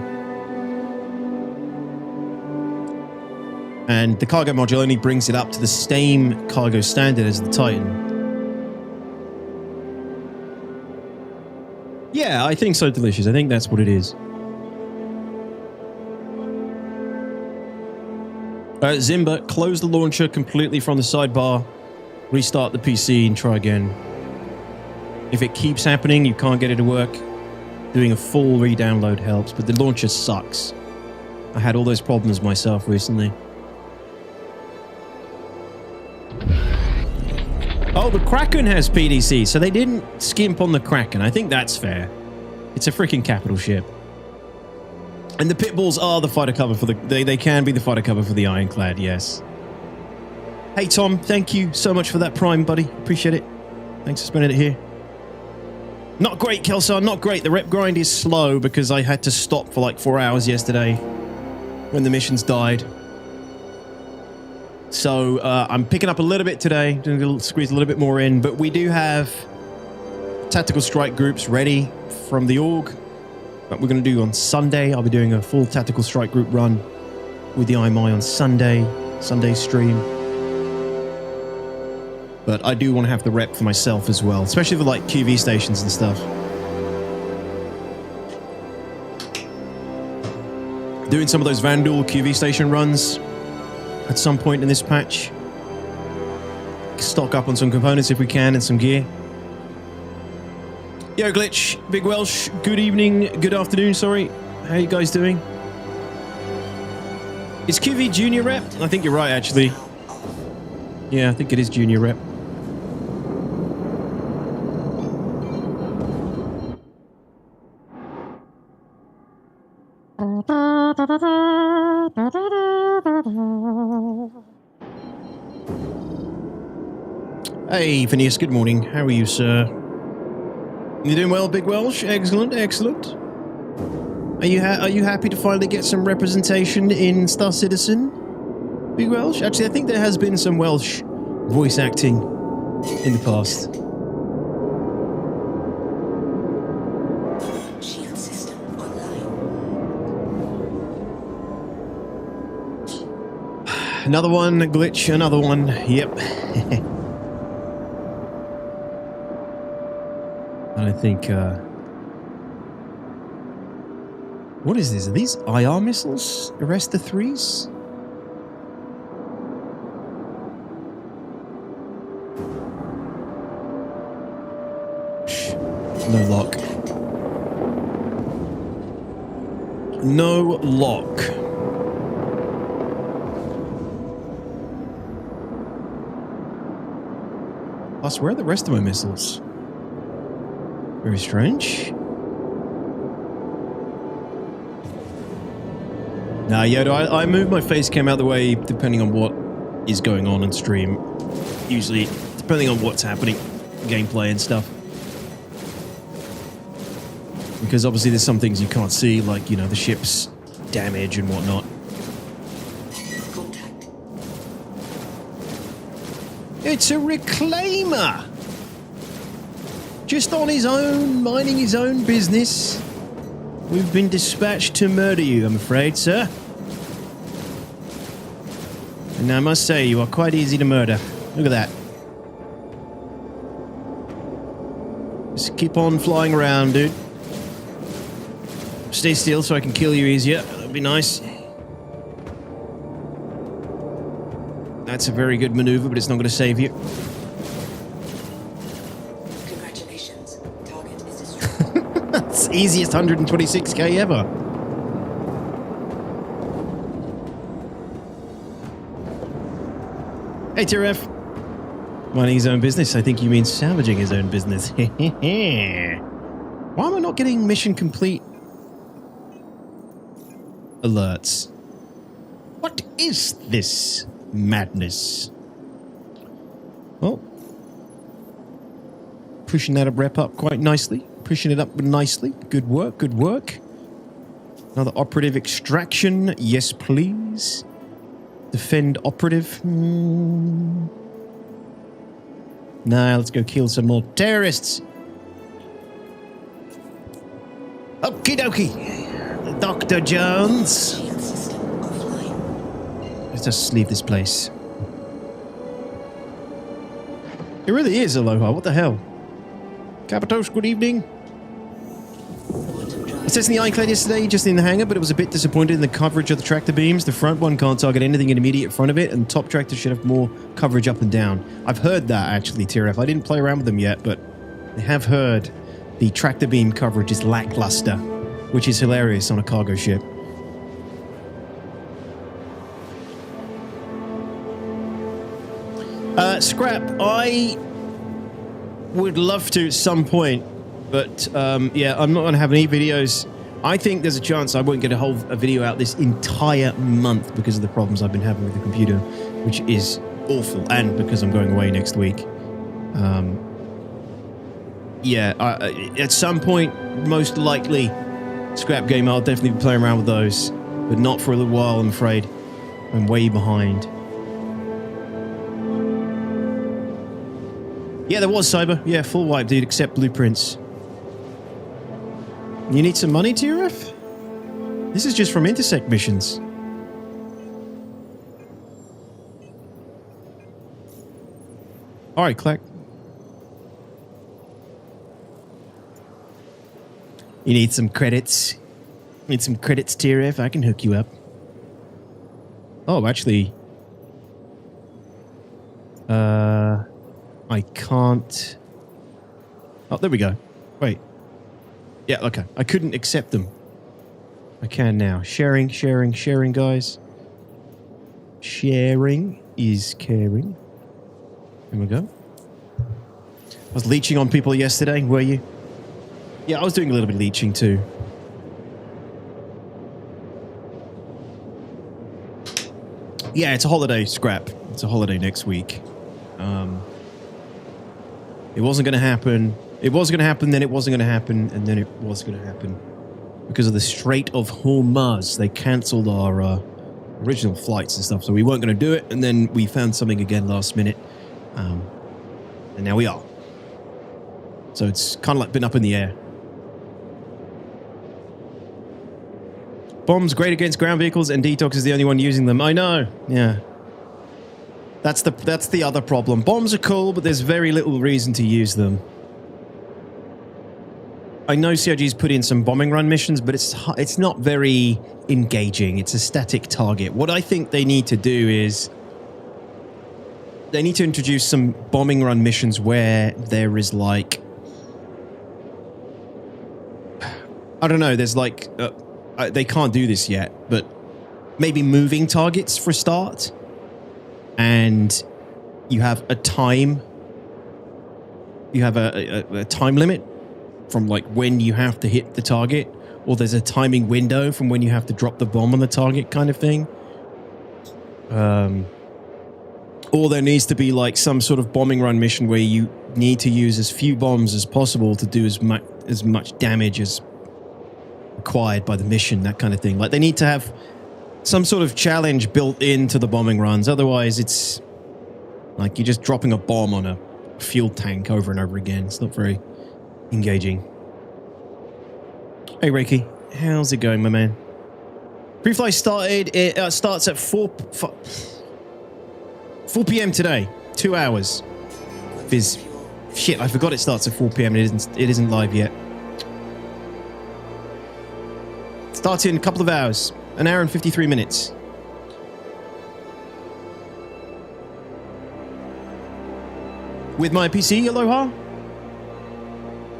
And the cargo module only brings it up to the same cargo standard as the Titan. Yeah, I think so, Delicious. I think that's what it is. Zimba, close the launcher completely from the sidebar, restart the PC and try again. If it keeps happening, you can't get it to work, doing a full re-download helps, but the launcher sucks. I had all those problems myself recently. Oh, the Kraken has PDC, so they didn't skimp on the Kraken. I think that's fair. It's a freaking capital ship. And the Pitbulls are the fighter cover for the... They can be the fighter cover for the Ironclad, yes. Hey, Tom, thank you so much for that Prime, buddy. Appreciate it. Thanks for spending it here. Not great, Kelsar, not great. The rep grind is slow because I had to stop for like 4 hours yesterday when the missions died. So I'm picking up a little bit today, doing a squeeze a little bit more in, but we do have tactical strike groups ready from the org that we're going to do on Sunday. I'll be doing a full tactical strike group run with the IMI on Sunday stream. But I do want to have the rep for myself as well, especially for like QV stations and stuff. Doing some of those Vandal QV station runs at some point in this patch. Stock up on some components if we can and some gear. Yo, Glitch, Big Welsh, good evening, good afternoon, sorry. How you guys doing? Is QV junior rep? I think you're right, actually. Yeah, I think it is junior rep. Hey, Phineas, good morning. How are you, sir? You doing well, Big Welsh? Excellent, excellent. Are you happy to finally get some representation in Star Citizen, Big Welsh? Actually, I think there has been some Welsh voice acting in the past. Shield system online. Another one, Glitch, another one. Yep. I think, what is this? Are these IR missiles? Arrest the 3s? Shh. No lock. No lock. Plus, where are the rest of my missiles? Very strange. Nah, Yoda, I move my face cam out the way depending on what is going on stream. Usually, depending on what's happening, gameplay and stuff. Because obviously there's some things you can't see, like, you know, the ship's damage and whatnot. Contact. It's a reclaimer! Just on his own, minding his own business. We've been dispatched to murder you, I'm afraid, sir. And I must say, you are quite easy to murder. Look at that. Just keep on flying around, dude. Stay still so I can kill you easier. That'd be nice. That's a very good maneuver, but it's not going to save you. That's easiest 126k ever. Hey, TRF. Minding his own business. I think you mean salvaging his own business. Why am I not getting mission complete alerts? What is this madness? Well, pushing that rep up quite nicely. Pushing it up nicely. Good work, good work. Another operative extraction. Yes, please. Defend operative. Nah, let's go kill some more terrorists. Okie dokie. Dr. Jones. Shield system offline. Let's just leave this place. It really is Aloha. What the hell? Capitos, good evening. It says in the iCloud yesterday, just in the hangar, but it was a bit disappointed in the coverage of the tractor beams. The front one can't target anything in immediate front of it, and the top tractor should have more coverage up and down. I've heard that, actually, TRF. I didn't play around with them yet, but I have heard the tractor beam coverage is lackluster, which is hilarious on a cargo ship. Scrap, I would love to at some point, but yeah, I'm not going to have any videos. I think there's a chance I won't get a video out this entire month because of the problems I've been having with the computer, which is awful, and because I'm going away next week. Yeah, at some point, most likely, Scrap Game, I'll definitely be playing around with those, but not for a little while, I'm afraid. I'm way behind. Yeah, there was Cyber. Yeah, full wipe, dude, except blueprints. You need some money, TRF? This is just from intersect missions. Alright, Clack. You need some credits? Need some credits, TRF? I can hook you up. Oh, actually... I can't... Oh, there we go. Wait, Yeah, okay. I couldn't accept them. I can now. Sharing, guys. Sharing is caring. Here we go. I was leeching on people yesterday, were you? Yeah, I was doing a little bit of leeching too. Yeah, it's a holiday, Scrap. It's a holiday next week. It wasn't going to happen. It was going to happen, then it wasn't going to happen, and then it was going to happen. Because of the Strait of Hormuz, they cancelled our original flights and stuff, so we weren't going to do it, and then we found something again last minute. And now we are. So it's kind of like been up in the air. Bombs great against ground vehicles, and Detox is the only one using them. I know, yeah. That's the other problem. Bombs are cool, but there's very little reason to use them. I know CIG's put in some bombing run missions, but it's not very engaging. It's a static target. What I think they need to do is they need to introduce some bombing run missions where there is like, I don't know, there's like, they can't do this yet, but maybe moving targets for a start. And you have a time, you have a time limit from like when you have to hit the target, or there's a timing window from when you have to drop the bomb on the target kind of thing. Or there needs to be like some sort of bombing run mission where you need to use as few bombs as possible to do as much damage as required by the mission, that kind of thing. Like they need to have some sort of challenge built into the bombing runs. Otherwise, it's like you're just dropping a bomb on a fuel tank over and over again. It's not very engaging. Hey, Reiki. How's it going, my man? Pre-fly started. It starts at 4 p.m. today. 2 hours. Viz. Shit, I forgot it starts at 4 p.m. It isn't live yet. Starts in a couple of hours. An hour and 53 minutes. With my PC, Aloha?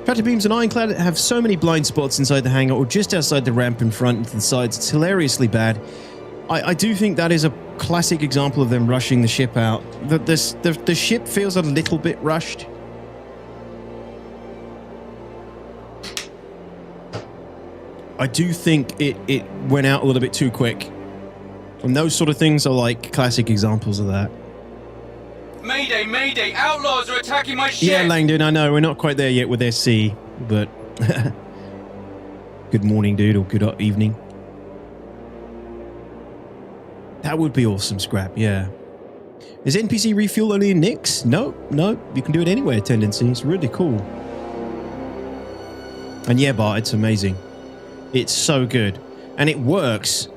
Tractor beams and ironclad have so many blind spots inside the hangar or just outside the ramp in front and to the sides. It's hilariously bad. I do think that is a classic example of them rushing the ship out. The ship feels a little bit rushed. I do think it went out a little bit too quick. And those sort of things are like classic examples of that. Mayday, mayday, outlaws are attacking my ship! Yeah, Langdon, I know, we're not quite there yet with SC, but... Good morning, dude, or good evening. That would be awesome, Scrap, yeah. Is NPC refuel only in Nix? No, you can do it anywhere, Tendency. It's really cool. And yeah, Bart, it's amazing. It's so good. And it works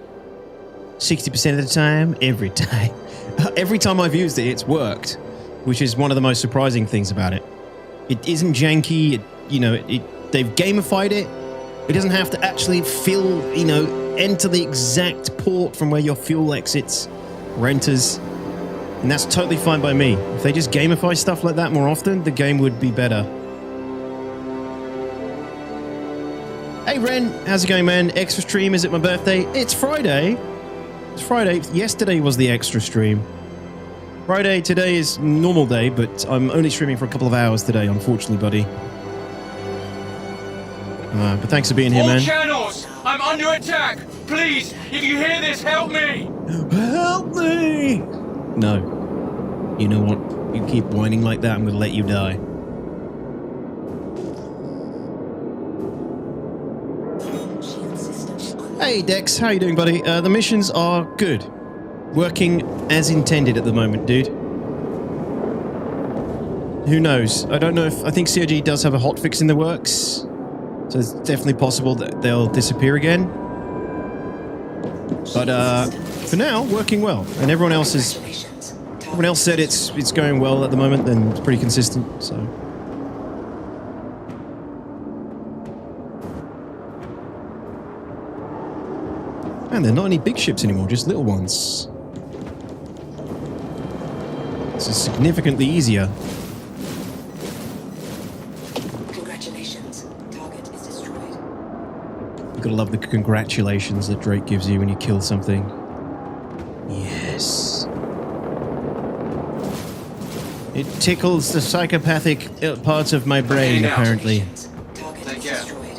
60% of the time, every time. Every time I've used it, it's worked, which is one of the most surprising things about it. It isn't janky, they've gamified it. It doesn't have to actually enter the exact port from where your fuel exits or enters. And that's totally fine by me. If they just gamify stuff like that more often, the game would be better. Hey Ren, how's it going, man? Extra stream, is it my birthday? It's Friday. It's Friday. Yesterday was the extra stream. Friday, today is normal day, but I'm only streaming for a couple of hours today, unfortunately, buddy. But thanks for being here, man. All channels! I'm under attack! Please, if you hear this, help me! Help me! No. You know what? You keep whining like that, I'm going to let you die. Hey Dex, how you doing, buddy? The missions are good. Working as intended at the moment, dude. Who knows? I don't know if... I think CIG does have a hotfix in the works. So it's definitely possible that they'll disappear again. But for now, working well. And everyone else said it's going well at the moment, and it's pretty consistent, so... Man, there are not any big ships anymore, just little ones. This is significantly easier. Congratulations. Target is destroyed. gotta love the congratulations that Drake gives you when you kill something. Yes. It tickles the psychopathic parts of my brain, apparently. Target Take is care. destroyed.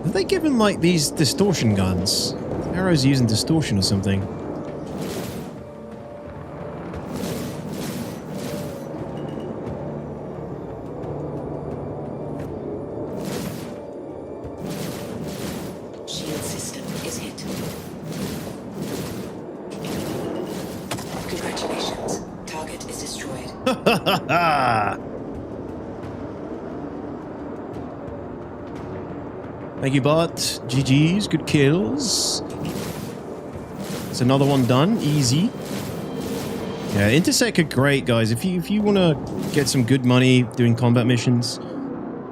Have they given, like, these distortion guns? Arrow's using distortion or something. Shield system is hit. Congratulations. Target is destroyed. Thank you, bot. GG's, good kills. There's another one done, easy. Yeah, Intersect are great, guys. If you want to get some good money doing combat missions,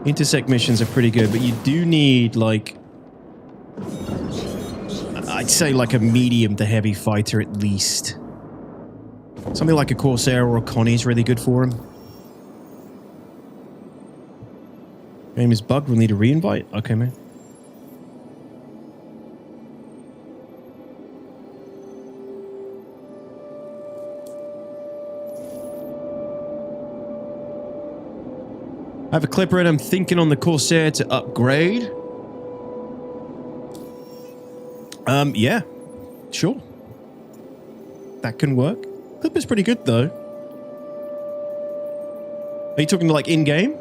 Intersect missions are pretty good, but you do need, like, I'd say like a medium to heavy fighter at least. Something like a Corsair or a Connie is really good for him. Game is bugged, we'll need a re-invite? Okay, man. I have a clipper and I'm thinking on the Corsair to upgrade. Yeah, sure. That can work. Clipper's pretty good though. Are you talking like in-game?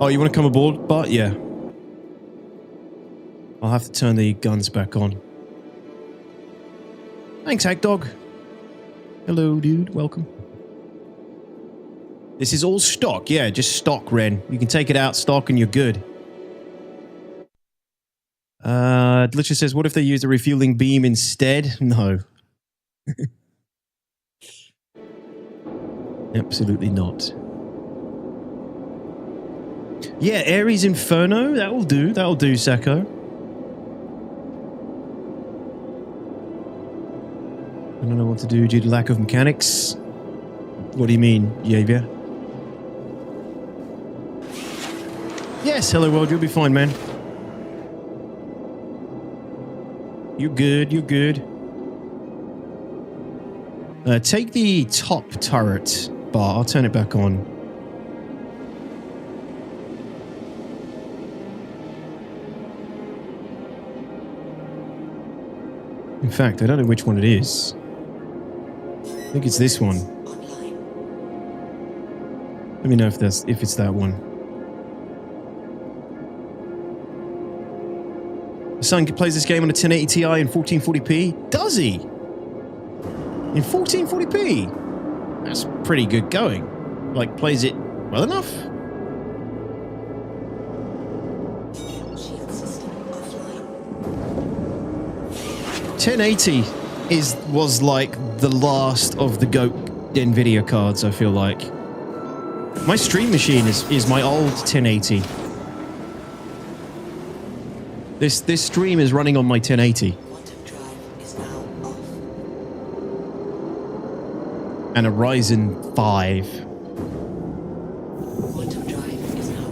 Oh, you want to come aboard, Bart? Yeah. I'll have to turn the guns back on. Thanks, Hackdog. Hello, dude. Welcome. This is all stock. Yeah, just stock, Ren. You can take it out stock and you're good. Delicious says, what if they use a refueling beam instead? No. Absolutely not. Yeah, Ares Inferno. That will do. That will do, Sacco. I don't know what to do due to lack of mechanics. What do you mean, Javier? Yes, hello world, you'll be fine, man. You're good, you're good. Take the top turret bar, I'll turn it back on. In fact, I don't know which one it is. I think it's this one. Let me know if it's that one. My son plays this game on a 1080 Ti in 1440p. Does he? In 1440p? That's pretty good going. Like, plays it well enough? Shield system offline. 1080 was like the last of the GOAT NVIDIA cards, I feel like. My stream machine is my old 1080. This stream is running on my 1080. Quantum drive is now off. And a Ryzen 5. Quantum drive is now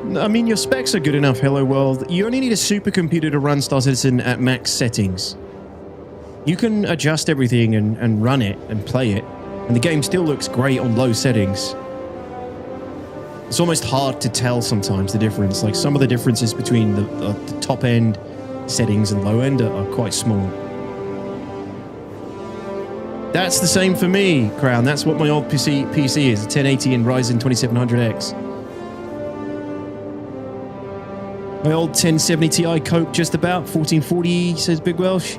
on. I mean, your specs are good enough, hello world. You only need a supercomputer to run Star Citizen at max settings. You can adjust everything and run it and play it, and the game still looks great on low settings. It's almost hard to tell sometimes the difference. Like, some of the differences between the top end settings and low end are quite small. That's the same for me, Crown. That's what my old PC is, a 1080 and Ryzen 2700X. My old 1070 Ti cope just about, 1440, says Big Welsh.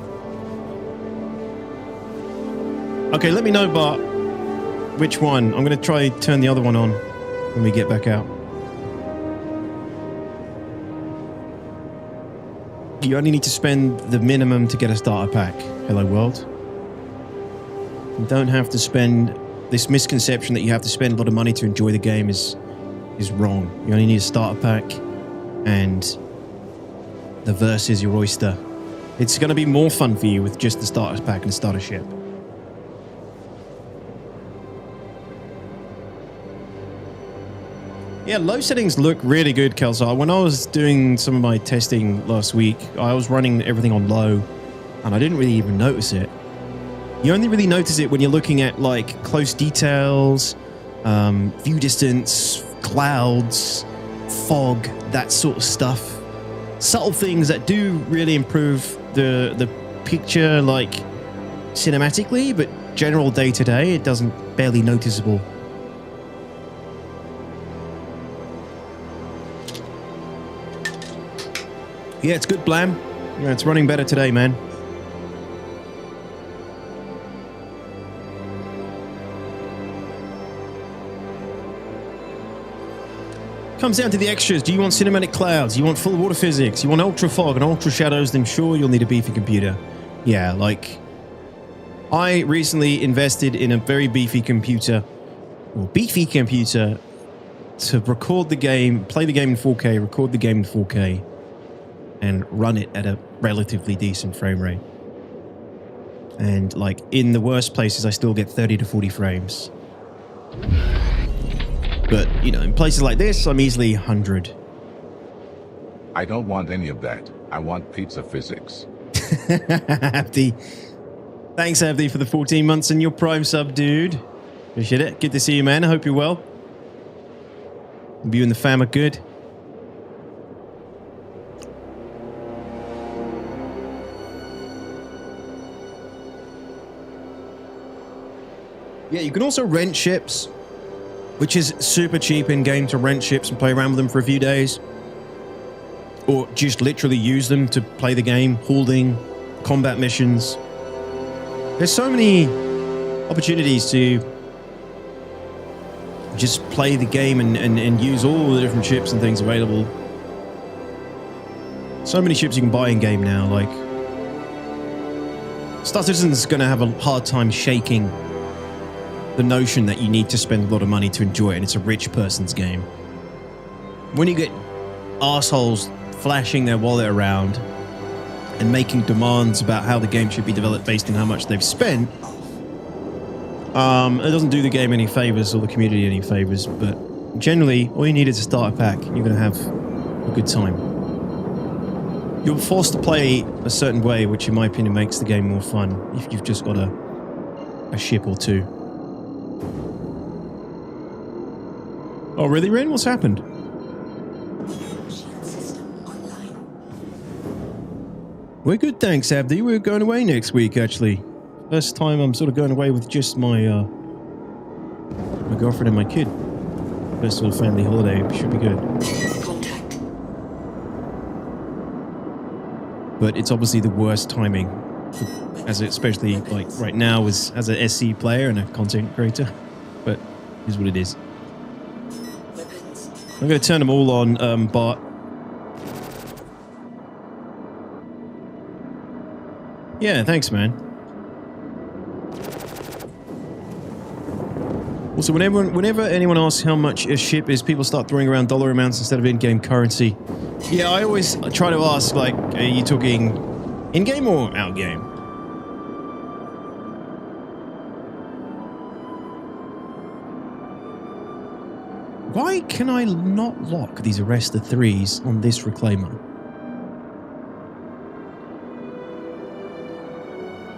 Okay, let me know, Bart, which one. I'm going to try turn the other one on when we get back out. You only need to spend the minimum to get a starter pack. Hello, world. You don't have to spend this misconception that you have to spend a lot of money to enjoy the game is wrong. You only need a starter pack, and the verse is your oyster. It's going to be more fun for you with just the starter pack and starter ship. Yeah, low settings look really good, Kelsar. When I was doing some of my testing last week, I was running everything on low, and I didn't really even notice it. You only really notice it when you're looking at like close details, view distance, clouds, fog, that sort of stuff. Subtle things that do really improve the picture, like cinematically, but general day to day, it doesn't barely noticeable. Yeah, it's good, Blam. Yeah, it's running better today, man. Comes down to the extras. Do you want cinematic clouds? You want full water physics? You want ultra fog and ultra shadows? Then sure, you'll need a beefy computer. Yeah, like I recently invested in a very beefy computer, to record the game, play the game in 4K, record the game in 4K, and run it at a relatively decent frame rate. And like in the worst places, I still get 30 to 40 frames. But, you know, in places like this, I'm easily 100. I don't want any of that. I want pizza physics. Abdi. Thanks, Abdi, for the 14 months and your Prime sub, dude. Appreciate it. Good to see you, man. I hope you're well. Hope you and the fam are good. Yeah, you can also rent ships, which is super cheap in-game to rent ships and play around with them for a few days. Or just literally use them to play the game, holding, combat missions. There's so many opportunities to just play the game and use all the different ships and things available. So many ships you can buy in-game now, like... Star Citizen's going to have a hard time shaking the notion that you need to spend a lot of money to enjoy it, and it's a rich person's game. When you get assholes flashing their wallet around and making demands about how the game should be developed based on how much they've spent, it doesn't do the game any favors or the community any favors, but generally, all you need is a starter pack. You're going to have a good time. You're forced to play a certain way, which in my opinion makes the game more fun if you've just got a ship or two. Oh, really, Ren? What's happened? Shield system online. We're good, thanks, Abdi. We're going away next week, actually. First time I'm sort of going away with just my my girlfriend and my kid. First sort of family holiday. Should be good. Contact. But it's obviously the worst timing, especially like right now as a SC player and a content creator. But it is what it is. I'm going to turn them all on, Bart. Yeah, thanks, man. Also, whenever anyone asks how much a ship is, people start throwing around dollar amounts instead of in-game currency. Yeah, I always try to ask, like, are you talking in-game or out-game? Why can I not lock these Arrestor 3s on this Reclaimer?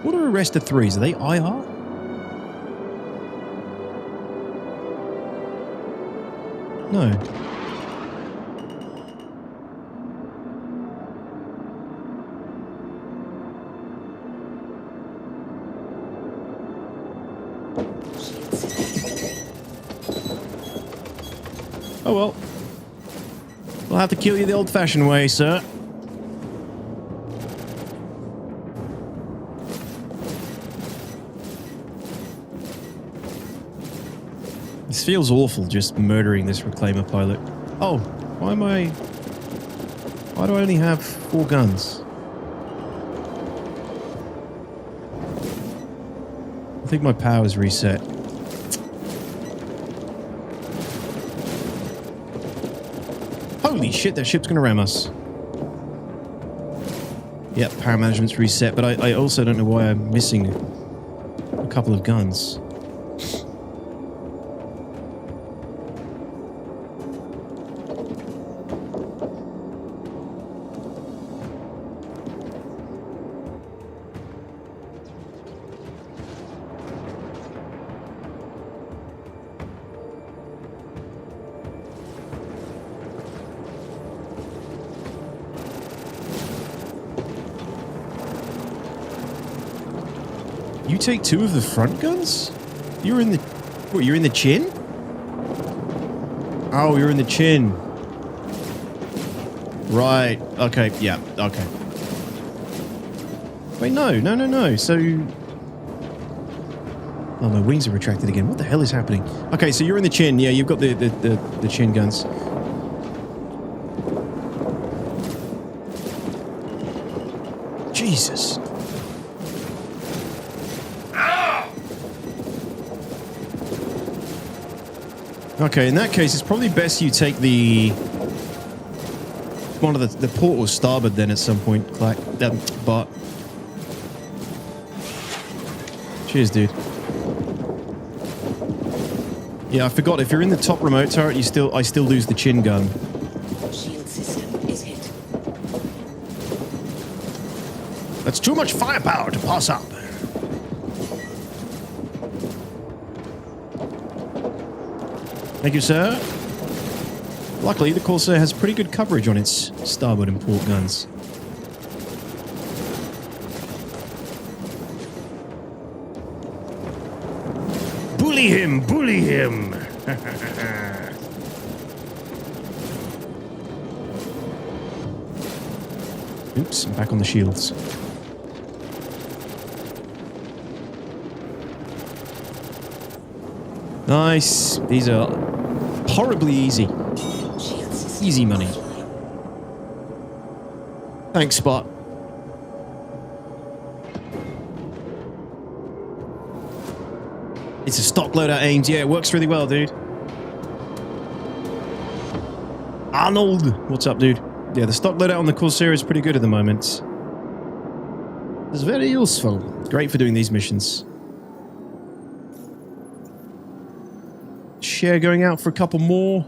What are Arrestor 3s? Are they IR? No. Oh well. We'll have to kill you the old-fashioned way, sir. This feels awful, just murdering this Reclaimer pilot. Oh, why do I only have 4 guns? I think my power's reset. Holy shit, that ship's going to ram us. Yep, power management's reset, but I also don't know why I'm missing a couple of guns. You take 2 of the front guns? You're in the... What, you're in the chin? Oh, you're in the chin. Right. Okay, yeah, okay. Wait, no. So... Oh, my wings are retracted again. What the hell is happening? Okay, so you're in the chin. Yeah, you've got the chin guns. Jesus. Okay, in that case, it's probably best you take one of the port or starboard then at some point, Clack. But cheers, dude. Yeah, I forgot. If you're in the top remote turret, I still lose the chin gun. Shield system is hit. That's too much firepower to pass up. Thank you, sir. Luckily, the Corsair has pretty good coverage on its starboard and port guns. Bully him! Bully him! Oops, I'm back on the shields. Nice. These are horribly easy. Easy money. Thanks, Spot. It's a stock loadout aims. Yeah, it works really well, dude. Arnold! What's up, dude? Yeah, the stock loadout on the Corsair is pretty good at the moment. It's very useful. Great for doing these missions. Share going out for a couple more.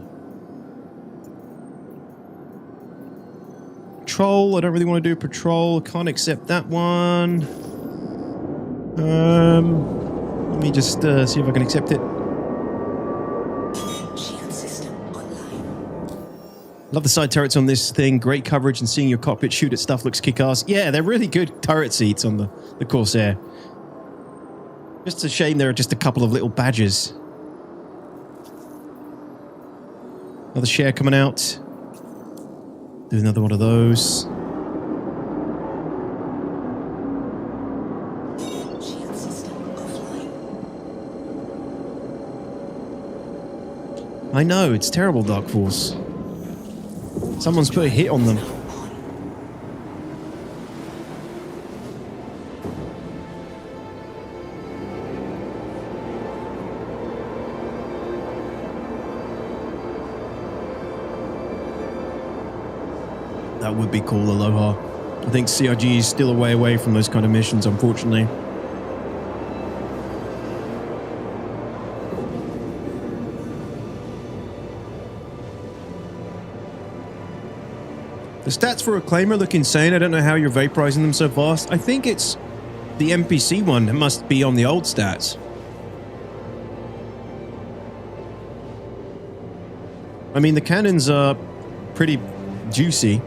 Patrol. I don't really want to do a patrol. Can't accept that one. Let me just see if I can accept it. Shield system online. Love the side turrets on this thing. Great coverage, and seeing your cockpit shoot at stuff looks kick-ass. Yeah, they're really good turret seats on the Corsair. Just a shame there are just a couple of little badges. Another share coming out. Do another one of those. Shield system offline. I know, it's terrible, Dark Force. Someone's put a hit on them. That would be cool, Aloha. I think CRG is still a way away from those kind of missions, unfortunately. The stats for Reclaimer look insane. I don't know how you're vaporizing them so fast. I think it's the NPC one. It must be on the old stats. I mean, the cannons are pretty juicy.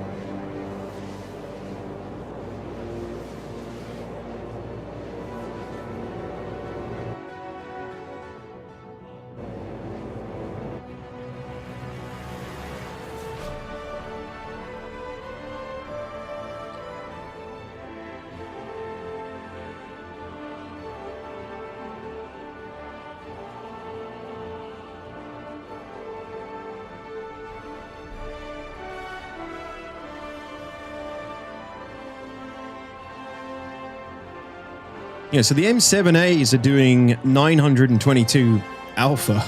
Yeah, so the M7As are doing 922 alpha.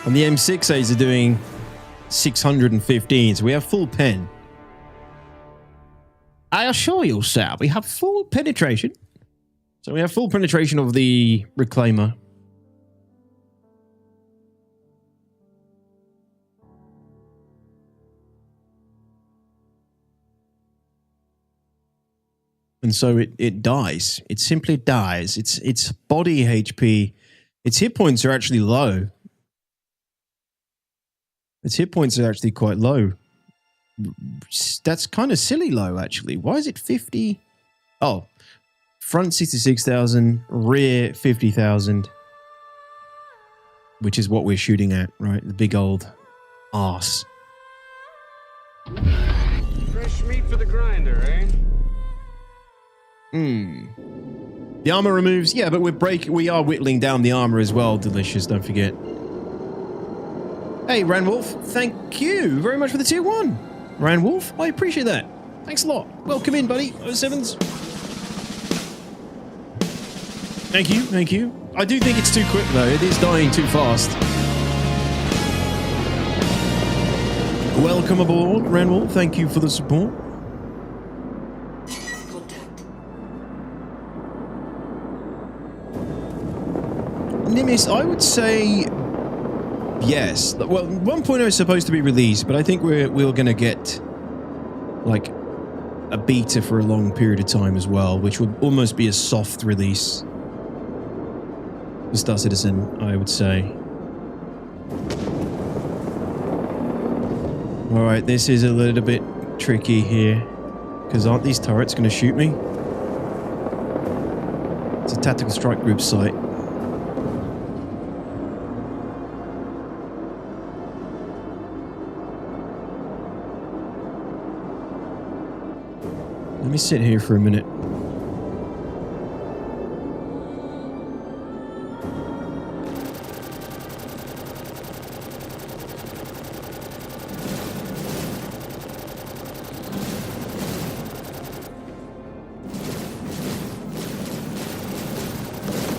And the M6As are doing 615. So we have full pen. I assure you, sir, we have full penetration. So we have full penetration of the reclaimer. And so it dies. It simply dies. Its body HP, its hit points are actually low. Its hit points are actually quite low. That's kind of silly low, actually. Why is it 50? Oh, front 66,000, rear 50,000. Which is what we're shooting at, right? The big old arse. Fresh meat for the grinder, eh? The armor removes, yeah, but we are whittling down the armor as well. Delicious, don't forget. Hey, Ranwolf, thank you very much for the tier 1. Ranwolf, I appreciate that. Thanks a lot. Welcome in, buddy. 07s. Thank you, thank you. I do think it's too quick, though. It is dying too fast. Welcome aboard, Ranwolf. Thank you for the support. Nimis, I would say yes. Well, 1.0 is supposed to be released, but I think we're going to get like a beta for a long period of time as well, which would almost be a soft release for Star Citizen, I would say. All right, this is a little bit tricky here, because aren't these turrets going to shoot me? It's a tactical strike group site. Let me sit here for a minute.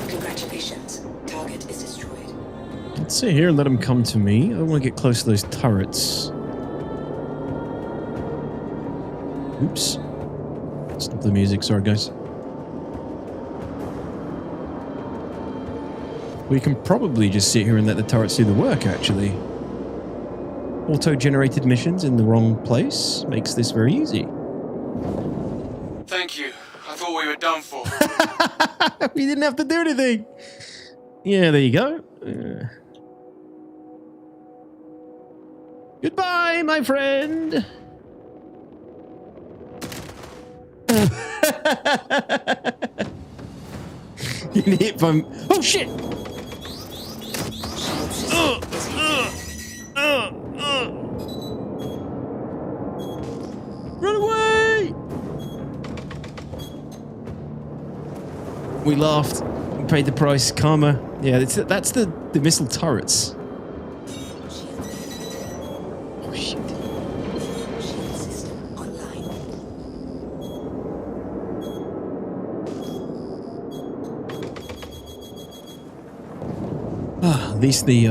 Congratulations. Target is destroyed. Let's sit here and let them come to me. I don't want to get close to those turrets. Oops. Stop the music, sorry guys. We can probably just sit here and let the turrets do the work, actually. Auto-generated missions in the wrong place makes this very easy. Thank you. I thought we were done for. We didn't have to do anything. Yeah, there you go. Goodbye, my friend. You can hit from... Oh, shit! Run away! We laughed. We paid the price. Karma. Yeah, that's the missile turrets. Oh, shit. Shield system online. At least the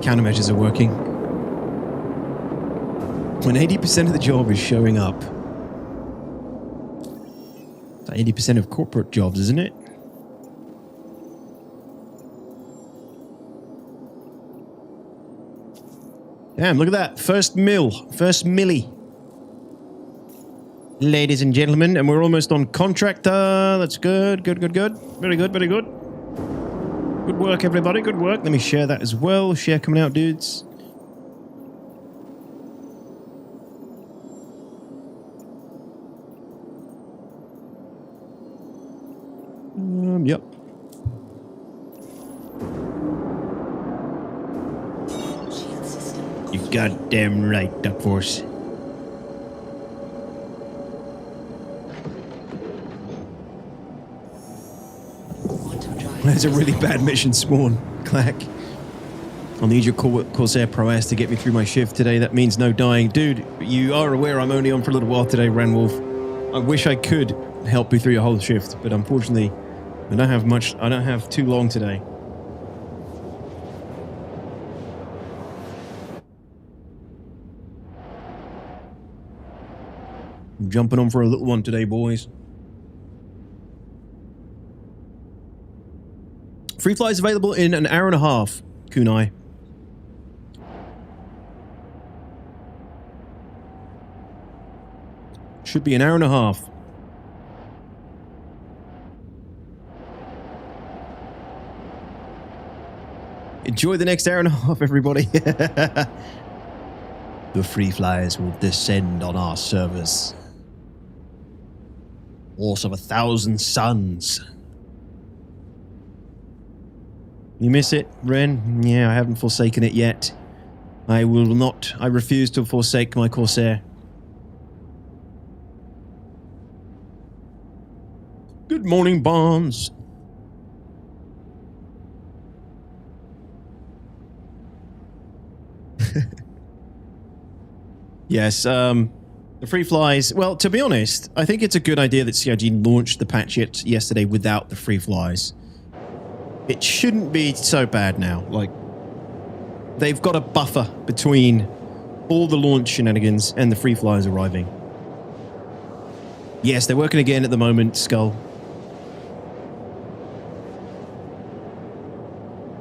countermeasures are working. When 80% of the job is showing up. It's 80% of corporate jobs, isn't it? Damn, look at that. First milli. Ladies and gentlemen, and we're almost on contract. That's good. Very good. Good work, everybody. Good work. Let me share that as well. Share coming out, dudes. Yep. Shield system. You goddamn right, Duck Force. There's a really bad mission spawn. Clack. I'll need your Corsair prowess to get me through my shift today. That means no dying. Dude, you are aware I'm only on for a little while today, Ranwolf. I wish I could help you through your whole shift, but unfortunately, I don't have too long today. I'm jumping on for a little one today, boys. Free flies available in an hour and a half, Kunai. Should be an hour and a half. Enjoy the next hour and a half, everybody. The free flies will descend on our servers. Horse of 1,000 suns. You miss it, Ren? Yeah, I haven't forsaken it yet. I will not. I refuse to forsake my Corsair. Good morning, Barnes. Yes, the free flies. Well, to be honest, I think it's a good idea that CIG launched the patch yesterday without the free flies. It shouldn't be so bad now. Like, they've got a buffer between all the launch shenanigans and the free flies arriving. Yes, they're working again at the moment, Skull.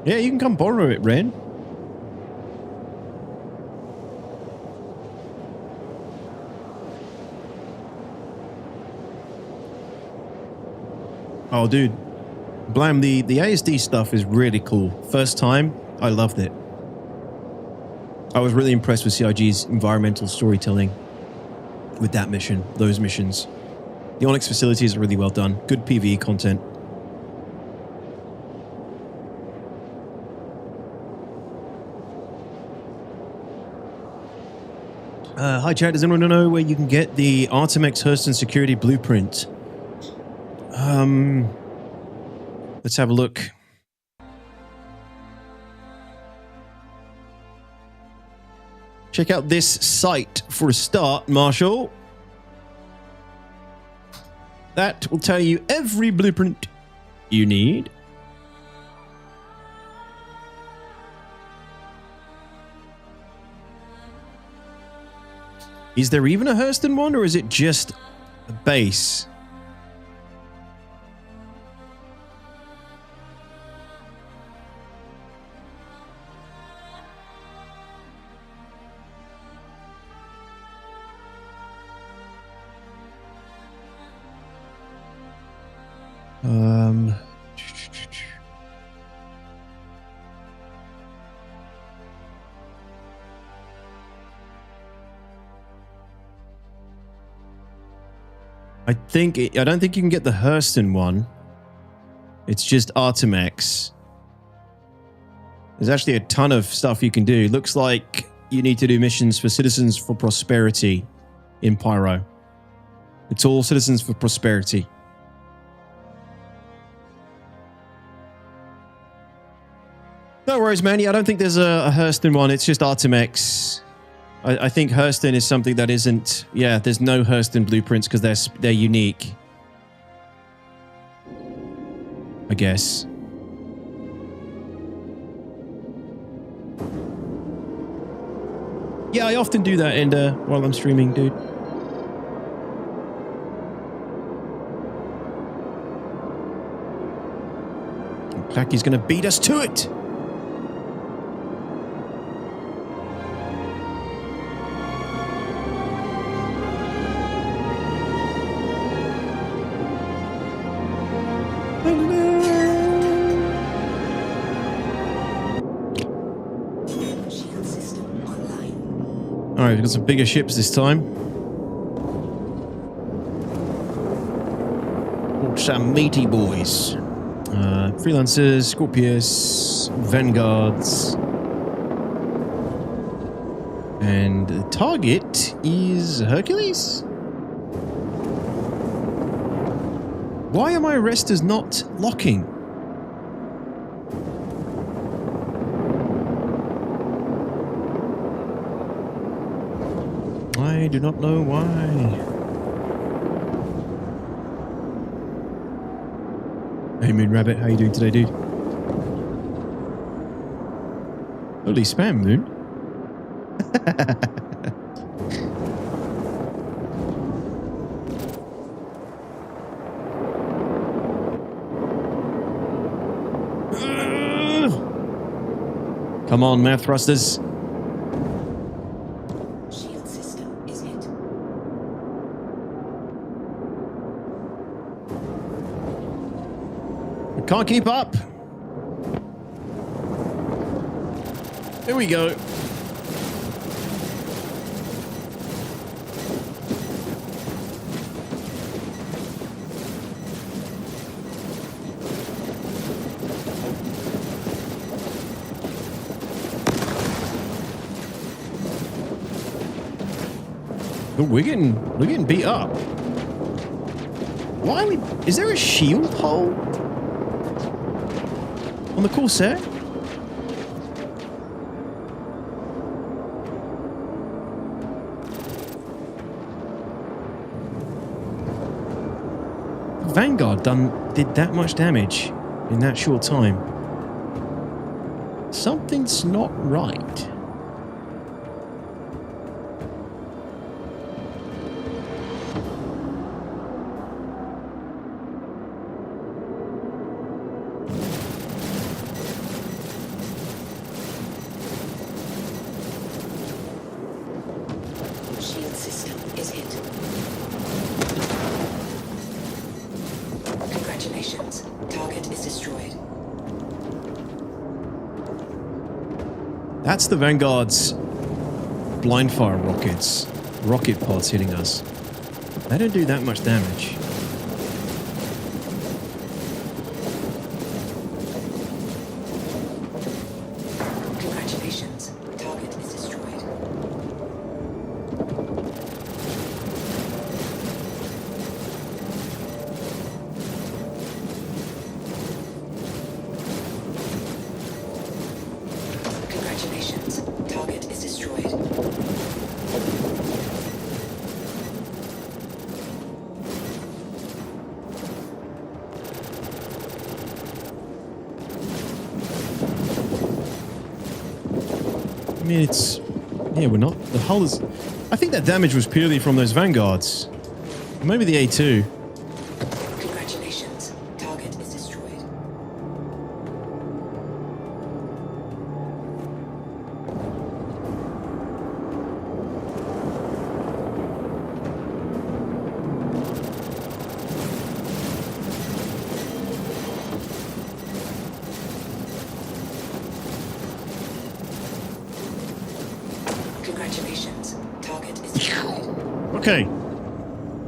Yeah, you can come borrow it, Ren. Oh, dude. Blam, the ASD stuff is really cool. First time, I loved it. I was really impressed with CIG's environmental storytelling with that mission, those missions. The Onyx facilities are really well done. Good PvE content. Hi, chat. Does anyone know where you can get the Artemex Hurston security blueprint? Let's have a look. Check out this site for a start, Marshall. That will tell you every blueprint you need. Is there even a Hurston one, or is it just a base? I don't think you can get the Hurston one. It's just Artemex. There's actually a ton of stuff you can do. Looks like you need to do missions for Citizens for Prosperity in Pyro. It's all Citizens for Prosperity. No worries, man. Yeah, I don't think there's a Hurston one. It's just Artemex. I think Hurston is something that isn't... Yeah, there's no Hurston blueprints because they're unique. I guess. Yeah, I often do that, Ender, while I'm streaming, dude. Clacky's gonna beat us to it! Alright, we've got some bigger ships this time. Oh, some meaty boys. Freelancers, Scorpius, Vanguards. And the target is Hercules? Why are my arresters not locking? I do not know why. Hey Moon Rabbit, how you doing today, dude? Holy spam, Moon. Come on, mouth thrusters. Shield system is hit. We can't keep up. Here we go. Oh, we're getting beat up. Why are we? Is there a shield hole on the Corsair? Vanguard did that much damage in that short time. Something's not right. Shield system is hit. Congratulations. Target is destroyed. That's the Vanguard's blind fire rockets. Rocket pods hitting us. They don't do that much damage. Congratulations. Target is destroyed. Congratulations. Target is destroyed. I mean, it's... Yeah, we're not... The hull is... I think that damage was purely from those Vanguards. Maybe the A2. Congratulations. Target is destroyed. Congratulations. Target is destroyed. Okay.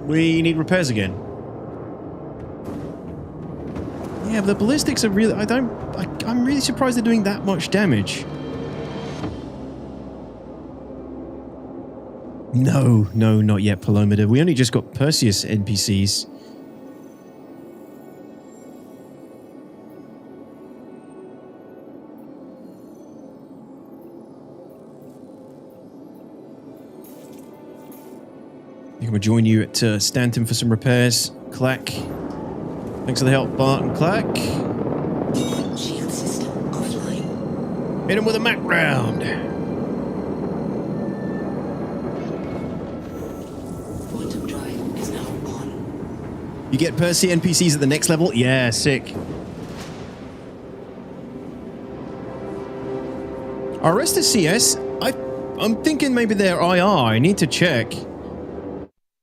We need repairs again. Yeah, but the ballistics are really... I'm really surprised they're doing that much damage. No, not yet, Palomida. We only just got Perseus NPCs. I think we'll join you at Stanton for some repairs. Clack. Thanks for the help, Bart and Clack. Shield system offline. Hit him with a Mac round. Quantum drive is now on. You get Percy NPCs at the next level? Yeah, sick. Our rest is CS. I'm thinking maybe they're IR. I need to check.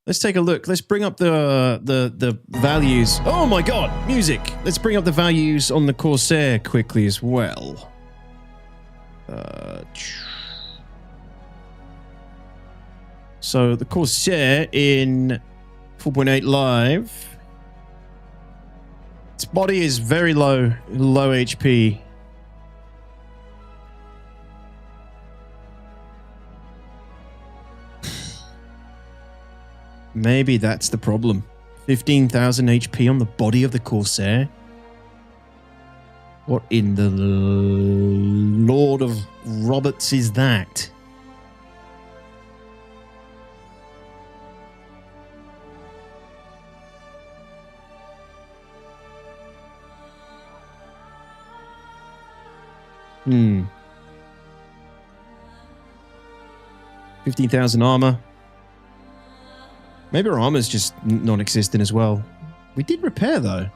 Let's take a look. Let's bring up the values. Oh my god, music. Let's bring up the values on the Corsair quickly as well. So the Corsair in 4.8 live. Its body is very low HP. Maybe that's the problem. 15,000 HP on the body of the Corsair? What in the Lord of Roberts is that? Hmm. 15,000 armor. Maybe our armor's just non-existent as well. We did repair, though.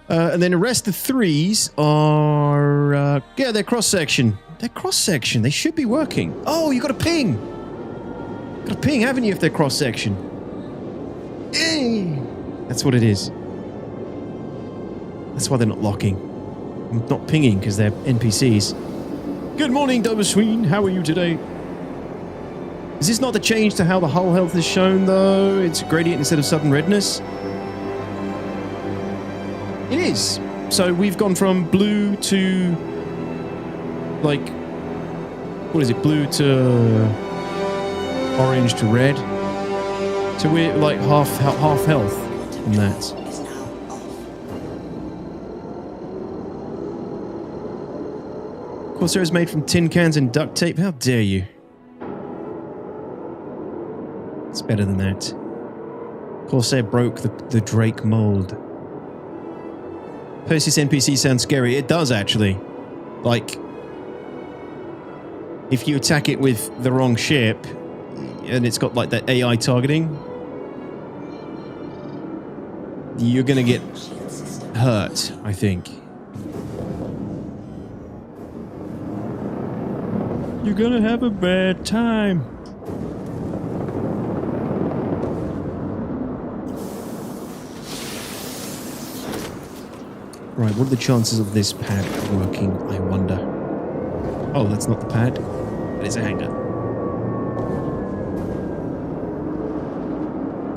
And then the rest of the threes are Yeah, they're cross-section. They're cross-section. They should be working. Oh, you got a ping. Got a ping, haven't you, if they're cross-section? That's what it is. That's why they're not locking. I'm not pinging because they're NPCs. Good morning, Dobasween. How are you today? Is this not the change to how the hull health is shown, though? It's a gradient instead of sudden redness? It is. So we've gone from blue to, like, what is it? Blue to orange to red. So we're like half health in that. Is now off. Corsair is made from tin cans and duct tape. How dare you? It's better than that. Corsair broke the Drake mold. Perseus NPC sounds scary. It does, actually. Like, if you attack it with the wrong ship, and it's got like that AI targeting, you're gonna get hurt, I think. You're gonna have a bad time. Right, what are the chances of this pad working, I wonder? Oh, that's not the pad. That is a hangar.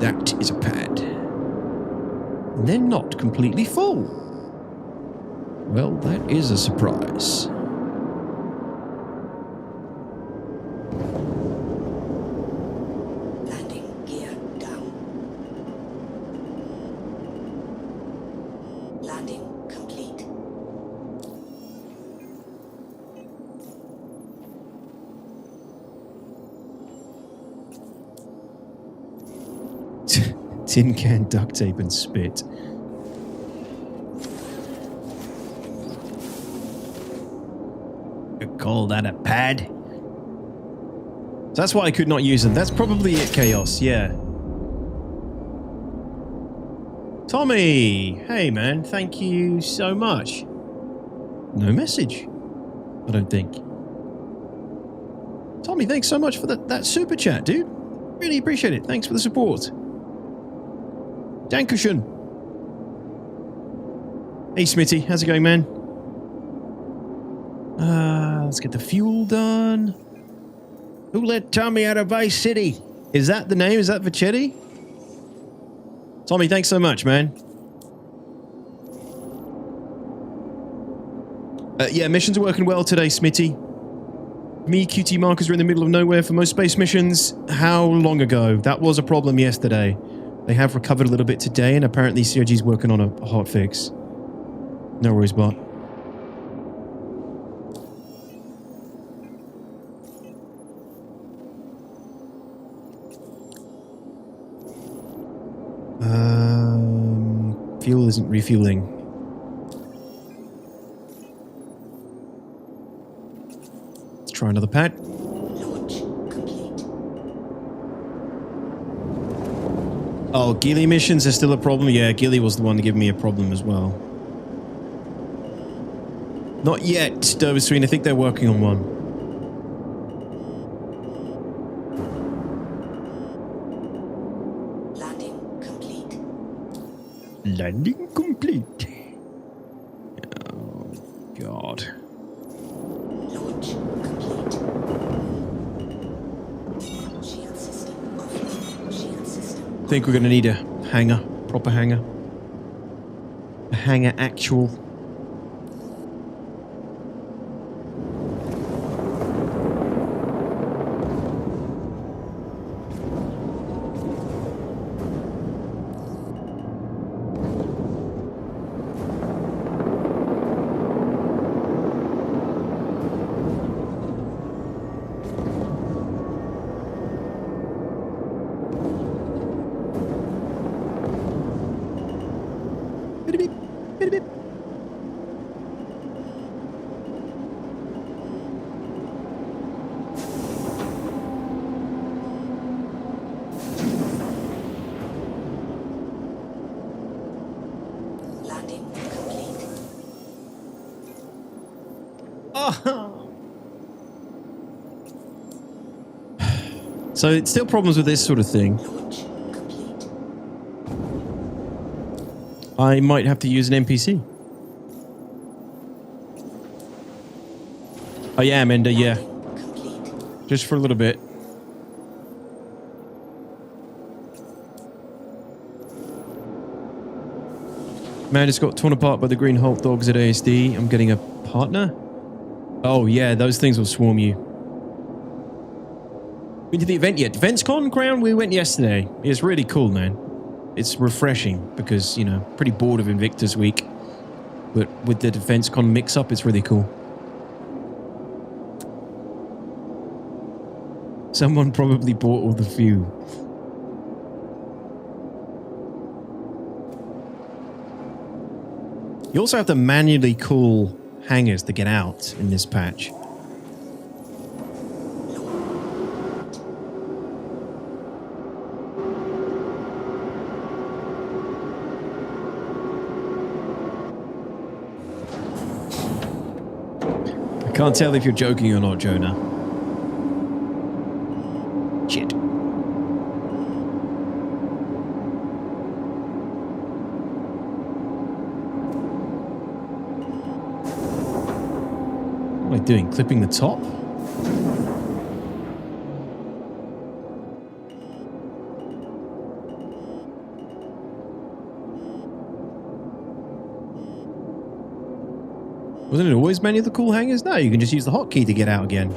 That is a pad. And they're not completely full. Well, that is a surprise. Landing gear down. Landing complete. Tin can, duct tape, and spit. You call that a pad? So that's why I could not use them. That's probably it, Chaos. Yeah. Tommy! Hey, man. Thank you so much. No message. I don't think. Tommy, thanks so much for that super chat, dude. Really appreciate it. Thanks for the support. Dankeschön. Hey, Smitty. How's it going, man? Let's get the fuel done. Who let Tommy out of Vice City? Is that the name? Is that Vachetti? Tommy, thanks so much, man. Yeah, missions are working well today, Smitty. Me, QT markers are in the middle of nowhere for most space missions. How long ago? That was a problem yesterday. They have recovered a little bit today, and apparently COG's working on a hot fix. No worries, bot. Fuel isn't refueling. Let's try another pad. Launch complete. Oh, ghillie missions are still a problem? Yeah, ghillie was the one to give me a problem as well. Not yet, Dobasween. I think they're working on one. Landing complete. Landing complete. Oh, God. Launch complete. Shield system offline. Shield system. I think we're going to need a hangar. Proper hangar. A hangar actual. Oh. So it's still problems with this sort of thing. Launch complete. I might have to use an NPC. I am, Ender, yeah. Complete. Just for a little bit. Man just got torn apart by the green Hulk dogs at ASD. I'm getting a partner? Oh, yeah, those things will swarm you. Been to the event yet? DefenseCon Crown? We went yesterday. It's really cool, man. It's refreshing because, you know, pretty bored of Invictus Week. But with the DefenseCon mix-up, it's really cool. Someone probably bought all the fuel. You also have to manually call hangars to get out in this patch. I can't tell if you're joking or not, Jonah. Shit. What am I doing? Clipping the top? Wasn't it always manual to cool hangars? No, you can just use the hotkey to get out again.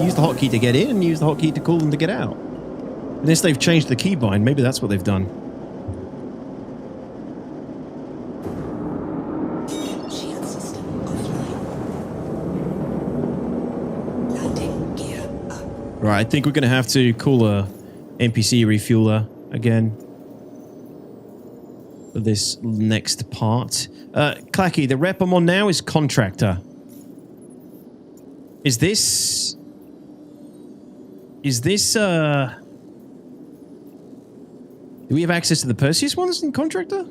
Use the hotkey to get in and use the hotkey to cool them to get out. Unless they've changed the keybind, maybe that's what they've done. Shield system offline. Landing gear up. Right, I think we're going to have to call a NPC refueler again for this next part. Clacky, the rep I'm on now is contractor. Is this... Do we have access to the Perseus ones in contractor?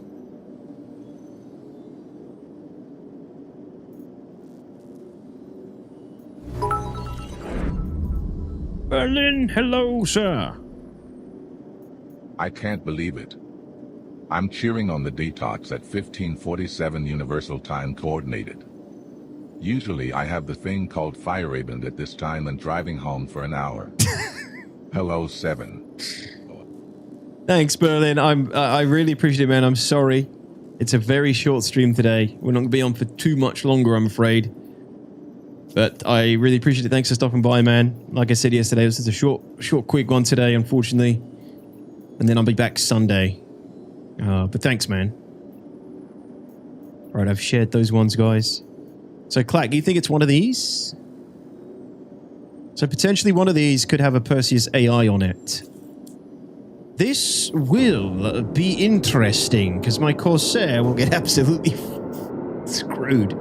Berlin, hello, sir. I can't believe it. I'm cheering on the detox at 1547 Universal Time Coordinated. Usually I have the thing called Fireabend at this time and driving home for an hour. Hello, 7. Thanks, Berlin. I really appreciate it, man. I'm sorry. It's a very short stream today. We're not going to be on for too much longer, I'm afraid. But I really appreciate it. Thanks for stopping by, man. Like I said yesterday, this is a short, quick one today, unfortunately. And then I'll be back Sunday. But thanks, man. All right, I've shared those ones, guys. So, Clack, you think it's one of these? So potentially one of these could have a Perseus AI on it. This will be interesting, because my Corsair will get absolutely screwed.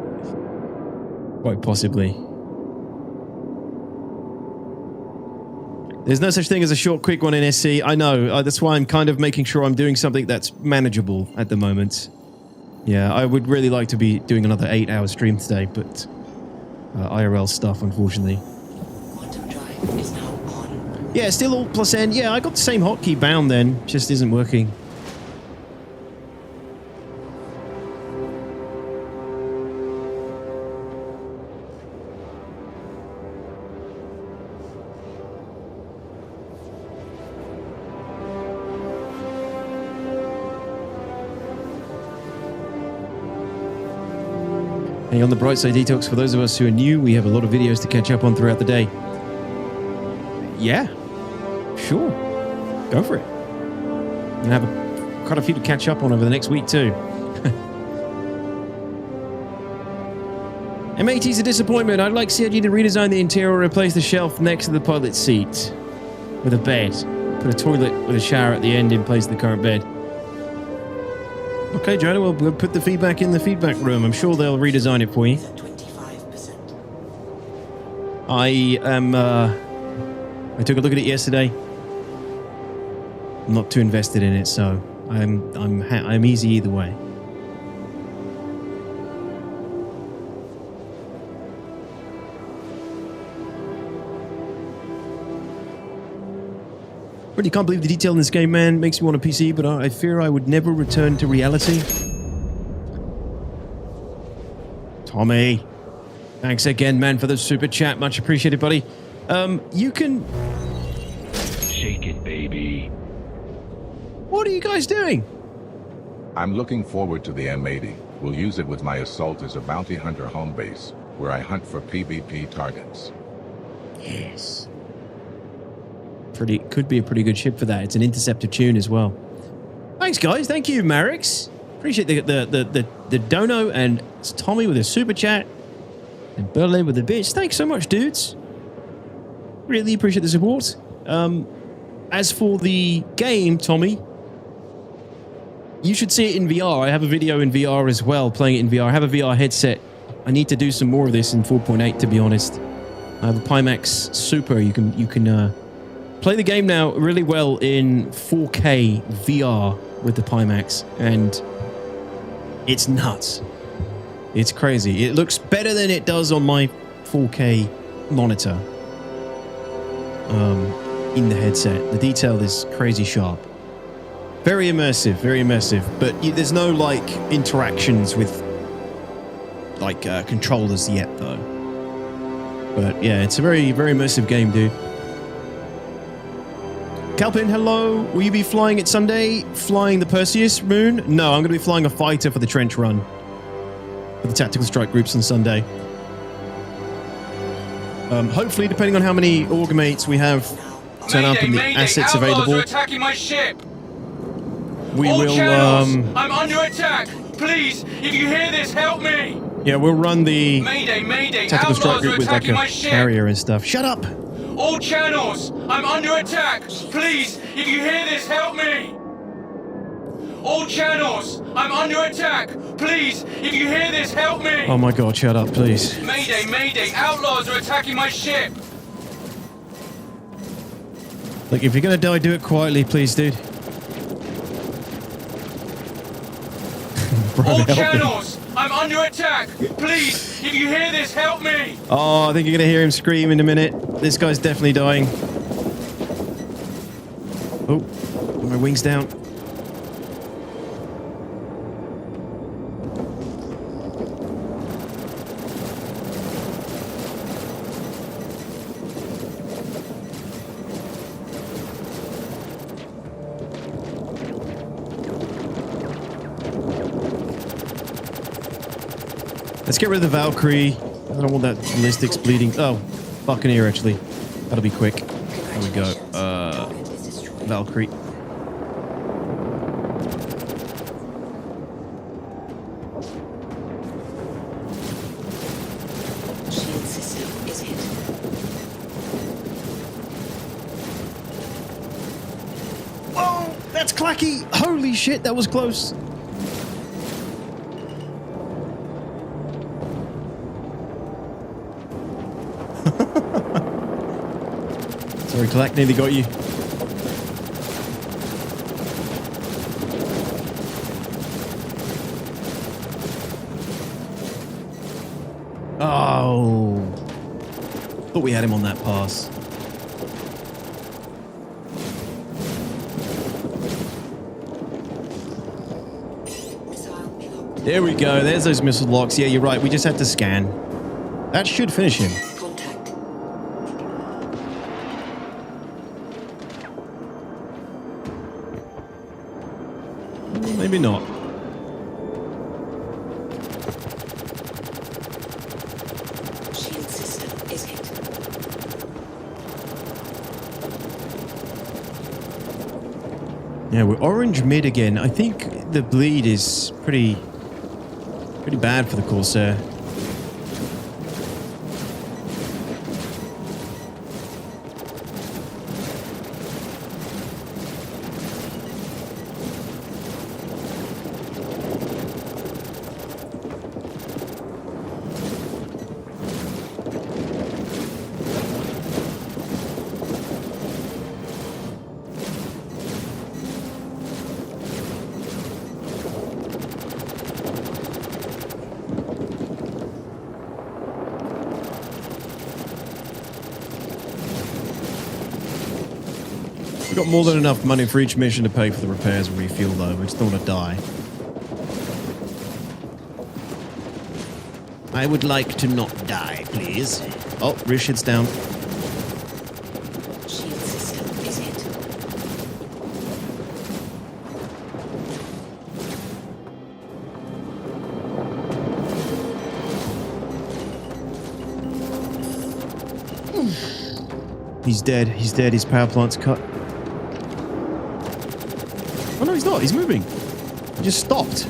Quite possibly. There's no such thing as a short, quick one in SC. I know. That's why I'm kind of making sure I'm doing something that's manageable at the moment. Yeah, I would really like to be doing another 8-hour stream today, but IRL stuff, unfortunately. Quantum drive is now on. Yeah, still all plus N. Yeah, I got the same hotkey bound then. Just isn't working. Hey, on the bright side, Detox, for those of us who are new, we have a lot of videos to catch up on throughout the day. Yeah, sure. Go for it. I'm going to have quite a few to catch up on over the next week, too. M80's a disappointment. I'd like CIG to redesign the interior, replace the shelf next to the pilot seat with a bed. Put a toilet with a shower at the end in place of the current bed. Okay, Jonah, we'll put the feedback in the feedback room. I'm sure they'll redesign it for you. 25%. I took a look at it yesterday. I'm not too invested in it, so I'm easy either way. Really can't believe the detail in this game, man. Makes me want a PC, but I fear I would never return to reality. Tommy. Thanks again, man, for the super chat. Much appreciated, buddy. You can... Shake it, baby. What are you guys doing? I'm looking forward to the M80. We'll use it with my assault as a bounty hunter home base, where I hunt for PvP targets. Yes. Could be a pretty good ship for that. It's an interceptor tune as well. Thanks, guys. Thank you, Marix. Appreciate the dono, and it's Tommy with a super chat, and Berlin with the bitch. Thanks so much, dudes. Really appreciate the support. As for the game, Tommy, you should see it in VR. I have a video in VR as well, playing it in VR. I have a VR headset. I need to do some more of this in 4.8, to be honest. I have a Pimax Super. You can play the game now really well in 4K VR with the Pimax, and it's nuts. It's crazy. It looks better than it does on my 4K monitor in the headset. The detail is crazy sharp. Very immersive, very immersive. But there's no, like, interactions with, like, controllers yet, though. But, yeah, it's a very, very immersive game, dude. Calpin, hello. Will you be flying it Sunday? Flying the Perseus moon? No, I'm going to be flying a fighter for the trench run. For the tactical strike groups on Sunday. Hopefully, depending on how many Orgamates we have turn up and the assets available, Outlaws are attacking my ship. we All will... channels, I'm under attack. Please, if you hear this, help me. Yeah, we'll run the Mayday, tactical strike outlaws are group with, like, attacking my a ship. carrier and stuff. Shut up! All channels, I'm under attack. Please, if you hear this, help me. All channels, I'm under attack. Please, if you hear this, help me. Oh my god, shut up, please. Mayday, outlaws are attacking my ship. Look, if you're gonna die, do it quietly, please, dude. Bro, All help me. channels, I'm under attack. Please, if you hear this, help me. Oh, I think you're gonna hear him scream in a minute. This guy's definitely dying. Oh, my wings down. Let's get rid of the Valkyrie. I don't want that ballistics bleeding. Oh, Buccaneer, actually. That'll be quick. There we go. Valkyrie. Shield system is hit. Oh, that's clacky. Holy shit, that was close. Sorry, Clack, nearly got you. Oh. Thought we had him on that pass. There we go. There's those missile locks. Yeah, you're right. We just had to scan. That should finish him. Contact. Maybe not. Shield system is hit. Yeah, we're orange mid again. I think the bleed is pretty bad for the Corsair. We've got more than enough money for each mission to pay for the repairs and refuel, though. We just don't want to die. I would like to not die, please. Oh, rear shit's down. Shield system is hit. He's dead. He's dead. His power plant's cut. Oh, no, he's not. He's moving. He just stopped.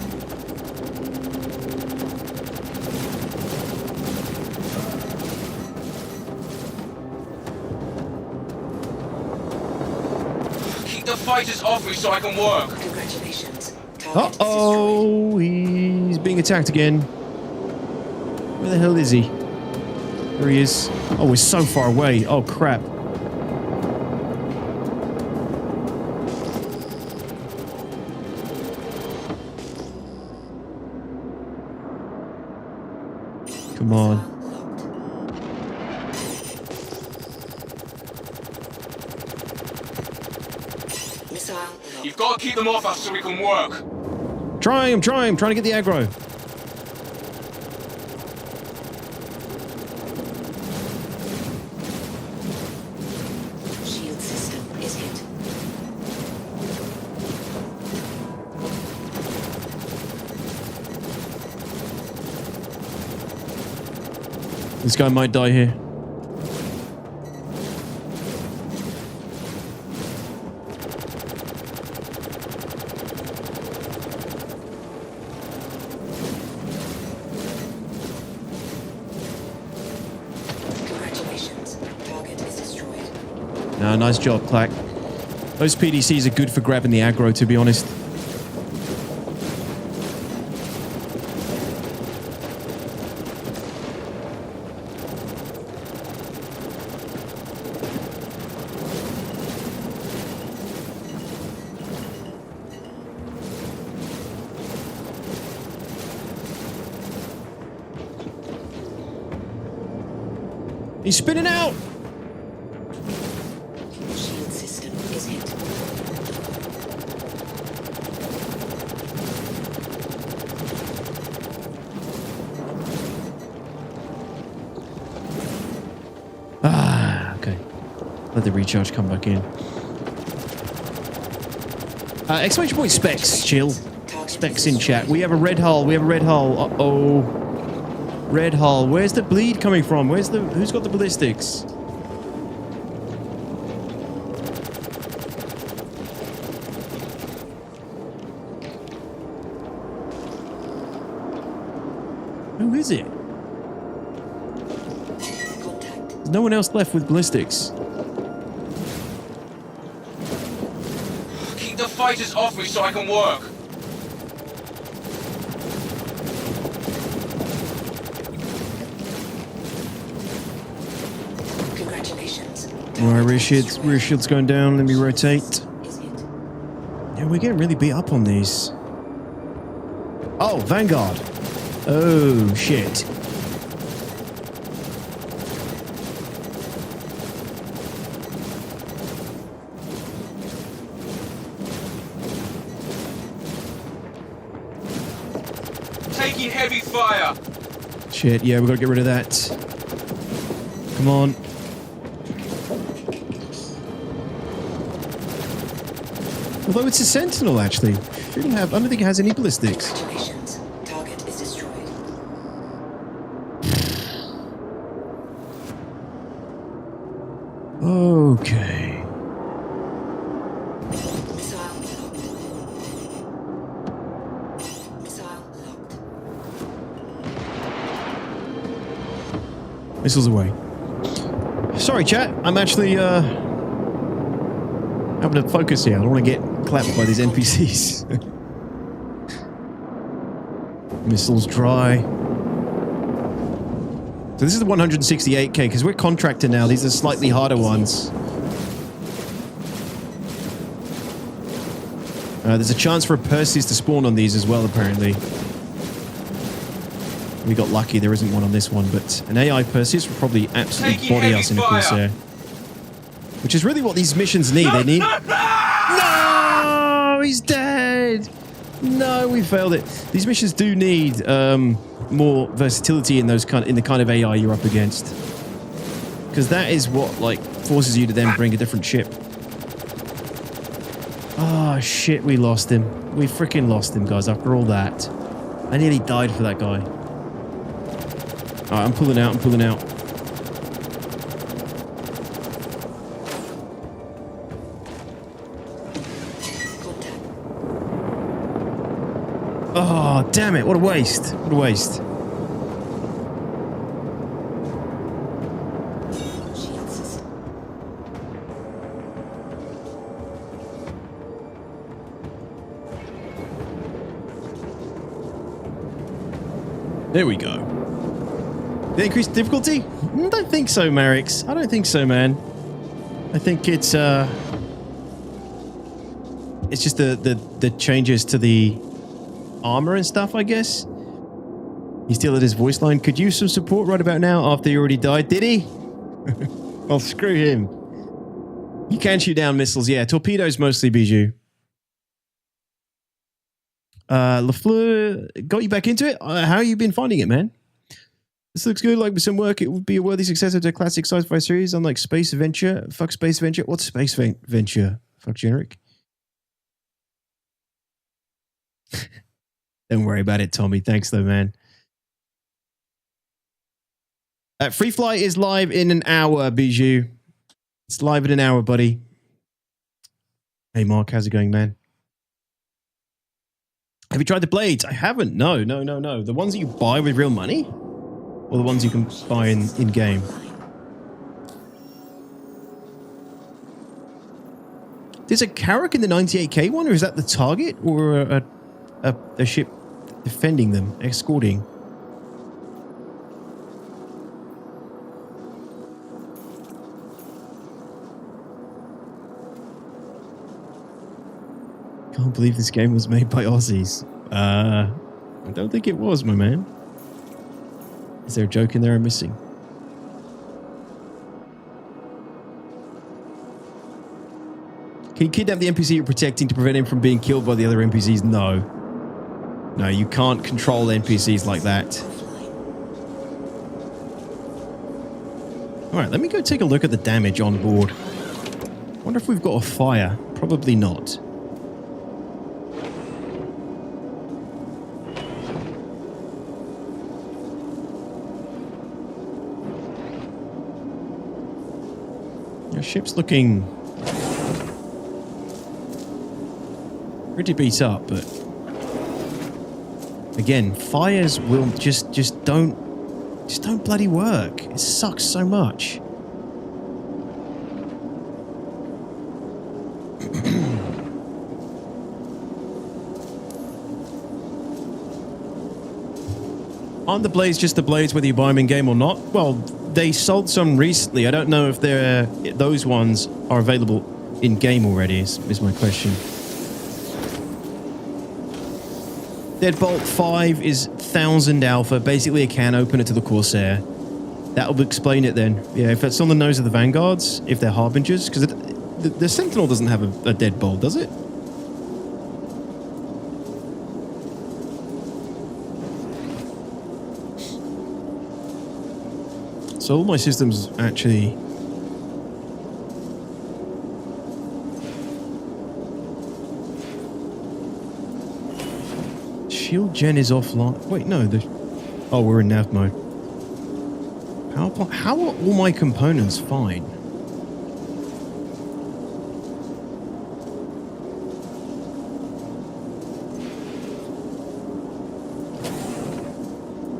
Keep the fighters off me so I can work. Congratulations. Target Uh-oh. He's being attacked again. Where the hell is he? There he is. Oh, we're so far away. Oh, crap. Come on. Missile locked. You've got to keep them off us so we can work. I'm trying to get the aggro. Shield system is hit. This guy might die here. Congratulations. Target is destroyed. No, nice job, Clack. Those PDCs are good for grabbing the aggro, to be honest. He's spinning out! Shield system is hit. Ah, okay. Let the recharge come back in. Exclamation point specs, chill. Specs in chat. We have a red hull. Uh-oh. Red hull. Where's the bleed coming from? Who's got the ballistics? Who is it? Contact. There's no one else left with ballistics. Keep the fighters off me so I can work. Congratulations. Alright, rear shield's going down. Let me rotate. Is hit. Yeah, we're getting really beat up on these. Oh, Vanguard. Oh, shit. Taking heavy fire. Shit, yeah, we've got to get rid of that. Come on. Although it's a Sentinel, actually. Shouldn't have. I don't think it has any ballistics. Congratulations. Target is destroyed. Okay. Missile locked. Missile locked. Missiles away. Sorry, chat. I'm actually having to focus here. I don't want to get clapped by these NPCs. Missiles dry. So this is the 168k because we're contractor now. These are slightly harder ones. There's a chance for a Perseus to spawn on these as well, apparently. We got lucky. There isn't one on this one, but an AI Perseus will probably absolutely Taking body heavy us in a fire. Corsair. Which is really what these missions need. They need... No! He's dead! No, we failed it. These missions do need more versatility in those in the kind of AI you're up against. Because that is what, like, forces you to then bring a different ship. Oh, shit, we lost him. We freaking lost him, guys, after all that. I nearly died for that guy. Alright, I'm pulling out, I'm pulling out. Oh, damn it, what a waste. What a waste. Shield system. There we go. The increased difficulty? I don't think so, Marix. I don't think so, man. I think it's just the changes to the armor and stuff, I guess. He still had his voice line. Could use some support right about now after he already died. Did he? Well, screw him. You can shoot down missiles. Yeah, torpedoes mostly, Bijou. LaFleur got you back into it? How have you been finding it, man? This looks good. Like with some work, it would be a worthy successor to a classic sci-fi series, unlike Space Adventure. Fuck Space Venture. What's Space Venture? Fuck generic. Don't worry about it, Tommy. Thanks, though, man. Free Fly is live in an hour, Bijou. It's live in an hour, buddy. Hey, Mark. How's it going, man? Have you tried the blades? I haven't. No. The ones that you buy with real money? Or the ones you can buy in-game? There's a Carrack in the 98k one, or is that the target? Or a ship defending them, escorting? Can't believe this game was made by Aussies. I don't think it was, my man. Is there a joke in there I'm missing? Can you kidnap the NPC you're protecting to prevent him from being killed by the other NPCs? No. No, you can't control NPCs like that. Alright, let me go take a look at the damage on board. Wonder if we've got a fire. Probably not. Your ship's looking pretty beat up, but again, fires will just don't bloody work. It sucks so much. Aren't the blades just the blades whether you buy them in game or not? Well, they sold some recently. I don't know if those ones are available in game already. Is my question. Deadbolt 5 is 1000 alpha, basically a can opener to the Corsair. That'll explain it then. Yeah, if it's on the nose of the Vanguards, if they're Harbingers, because the Sentinel doesn't have a deadbolt, does it? So all my systems actually... Shield gen is offline. Wait, no. Oh, we're in nav mode. How are all my components fine?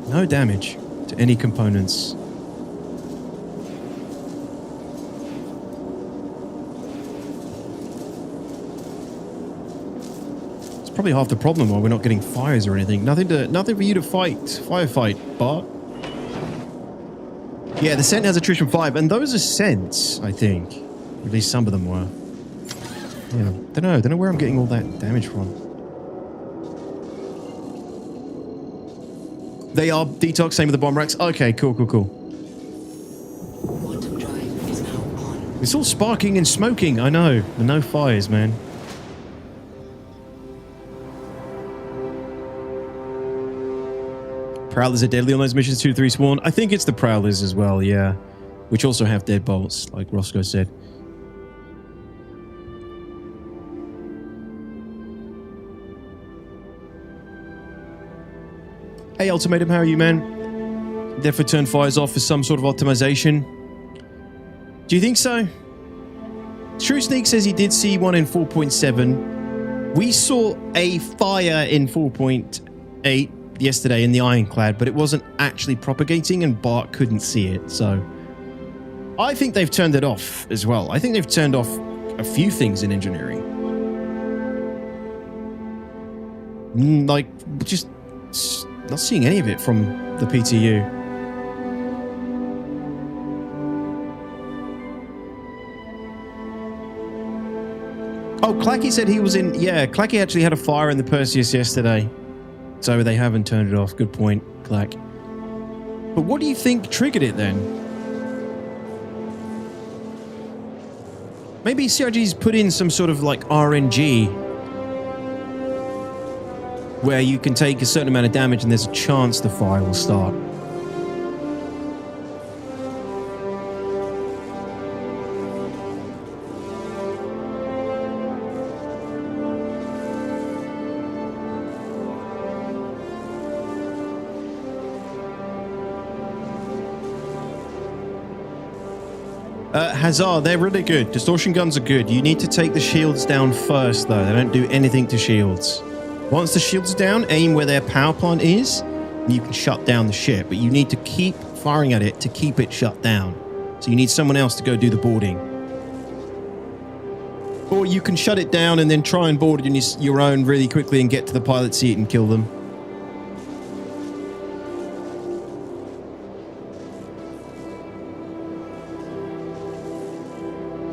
No damage to any components. Probably half the problem why we're not getting fires or anything. Nothing for you to firefight, Bart. Yeah, the Scent has attrition 5, and those are Scents, I think. At least some of them were. Yeah, don't know where I'm getting all that damage from. They are detox, same with the bomb racks. Okay, cool. Quantum drive is now on. It's all sparking and smoking, I know. But no fires, man. Prowlers are deadly on those missions 2-3 spawn. I think it's the Prowlers as well, yeah. Which also have deadbolts, like Roscoe said. Hey Ultimatum, how are you, man? Therefore turn fires off for some sort of optimization. Do you think so? True Sneak says he did see one in 4.7. We saw a fire in 4.8 yesterday in the Ironclad, but it wasn't actually propagating and Bart couldn't see it, so... I think they've turned it off as well. I think they've turned off a few things in engineering. Like, just not seeing any of it from the PTU. Oh, Clacky said he was in... Yeah, Clacky actually had a fire in the Perseus yesterday. So they haven't turned it off. Good point, Clack. But what do you think triggered it then? Maybe CRG's put in some sort of like RNG where you can take a certain amount of damage and there's a chance the fire will start. Hazard, they're really good. Distortion guns are good. You need to take the shields down first, though. They don't do anything to shields. Once the shields are down, aim where their power plant is, and you can shut down the ship. But you need to keep firing at it to keep it shut down. So you need someone else to go do the boarding. Or you can shut it down and then try and board it on your own really quickly and get to the pilot seat and kill them.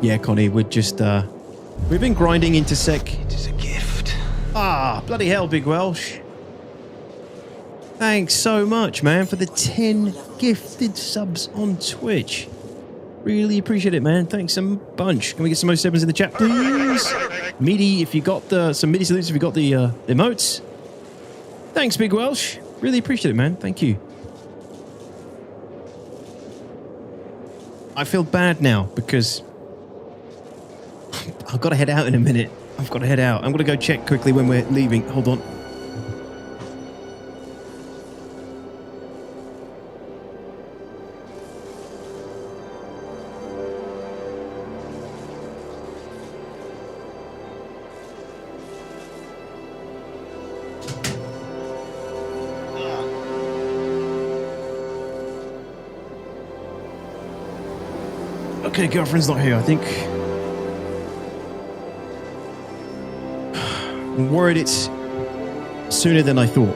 Yeah, Connie, we're just, we've been grinding into sec. It is a gift. Ah, bloody hell, Big Welsh. Thanks so much, man, for the 10 gifted subs on Twitch. Really appreciate it, man. Thanks a bunch. Can we get some more sevens in the chat, please? Meaty, if you got some MIDI salutes, if you got the emotes. Thanks, Big Welsh. Really appreciate it, man. Thank you. I feel bad now because... I've got to head out in a minute. I've got to head out. I'm going to go check quickly when we're leaving. Hold on. Okay, girlfriend's not here, I think. I'm worried it's sooner than I thought.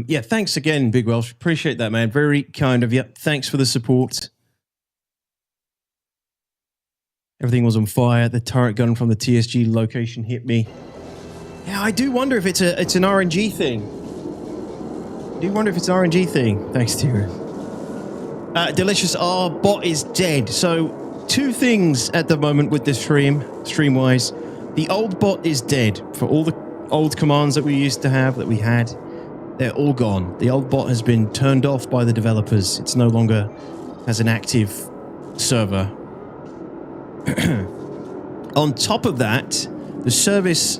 Yeah, thanks again, Big Welsh. Appreciate that, man. Very kind of you. Thanks for the support. Everything was on fire. The turret gun from the TSG location hit me. Yeah, I do wonder if it's an RNG thing. I do wonder if it's an RNG thing. Thanks, Tira. Delicious R bot is dead. So, two things at the moment with this stream-wise. The old bot is dead. For all the old commands that we used to have, that we had, they're all gone. The old bot has been turned off by the developers. It's no longer has an active server. On top of that, the service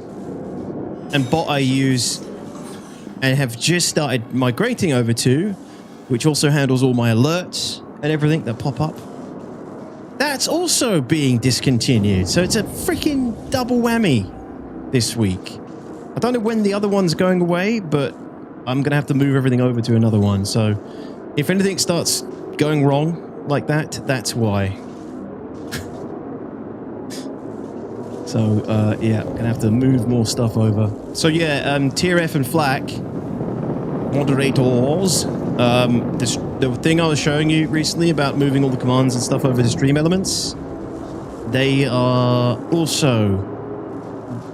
and bot I use and have just started migrating over to, which also handles all my alerts and everything that pop up, that's also being discontinued. So it's a freaking double whammy this week. I don't know when the other one's going away, but I'm going to have to move everything over to another one. So if anything starts going wrong like that, that's why. So, yeah, I'm going to have to move more stuff over. So, yeah, Tier F and Flak, moderators, the thing I was showing you recently about moving all the commands and stuff over to Stream Elements, they are also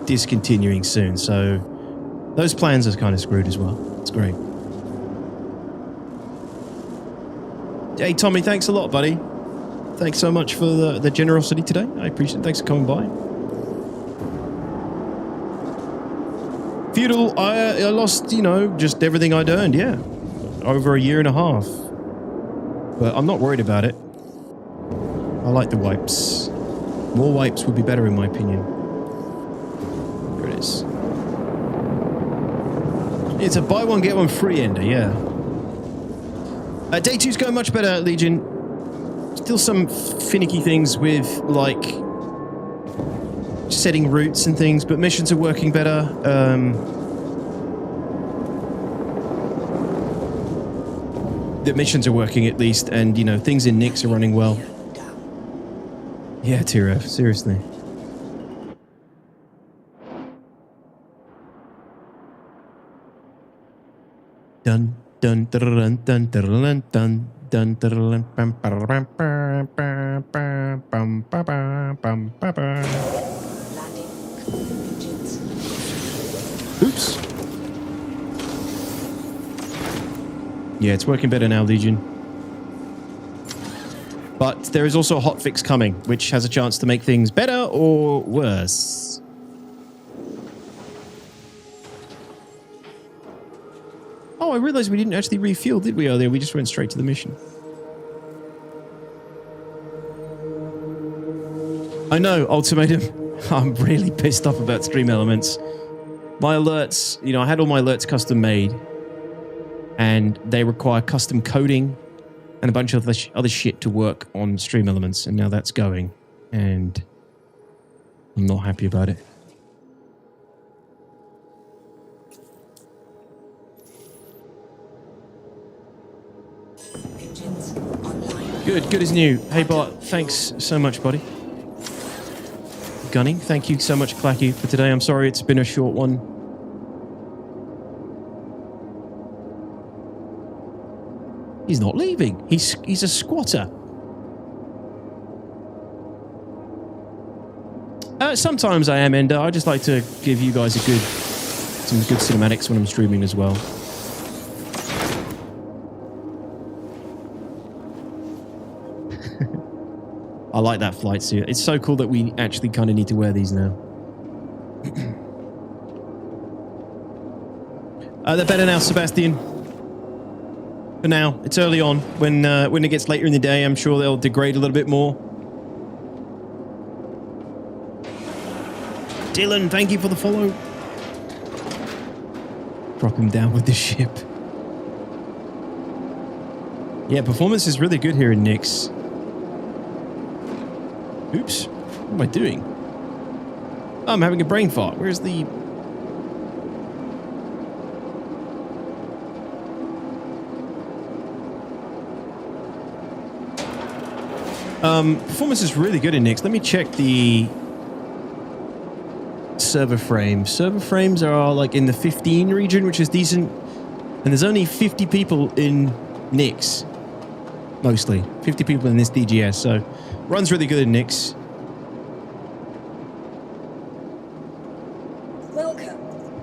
discontinuing soon. So, those plans are kind of screwed as well. It's great. Hey, Tommy, thanks a lot, buddy. Thanks so much for the generosity today. I appreciate it. Thanks for coming by. Feudal, I lost, you know, just everything I'd earned, yeah. Over a year and a half. But I'm not worried about it. I like the wipes. More wipes would be better in my opinion. There it is. It's a buy one, get one free ender, yeah. Day 2's going much better, Legion. Still some finicky things with, like, setting routes and things, but missions are working better. The missions are working at least, and, you know, things in Nyx are running well. Yeah, Tiro, seriously. Dun dun dun dun dun dun dun dun dun bam bam bam bam bam bam bam. Oops. Yeah, it's working better now, Legion. But there is also a hotfix coming, which has a chance to make things better or worse. Oh, I realized we didn't actually refuel, did we, earlier? We just went straight to the mission. I know, Ultimatum. I'm really pissed off about Stream Elements. My alerts, you know, I had all my alerts custom made. And they require custom coding and a bunch of other shit to work on Stream Elements. And now that's going. And I'm not happy about it. Good as new. Hey Bart, thanks so much, buddy. Gunning, thank you so much, Clacky, for today. I'm sorry it's been a short one. He's not leaving. He's a squatter. Sometimes I am, Ender. I just like to give you guys some good cinematics when I'm streaming as well. I like that flight suit. It's so cool that we actually kind of need to wear these now. They're better now, Sebastian. For now, it's early on. When it gets later in the day, I'm sure they'll degrade a little bit more. Dylan, thank you for the follow. Drop him down with the ship. Yeah, performance is really good here in Nyx. Oops. What am I doing? Oh, I'm having a brain fart. Where's the... performance is really good in Nyx. Let me check the server frames. Server frames are like in the 15 region, which is decent. And there's only 50 people in Nyx. Mostly. 50 people in this DGS, so runs really good in Nyx. Welcome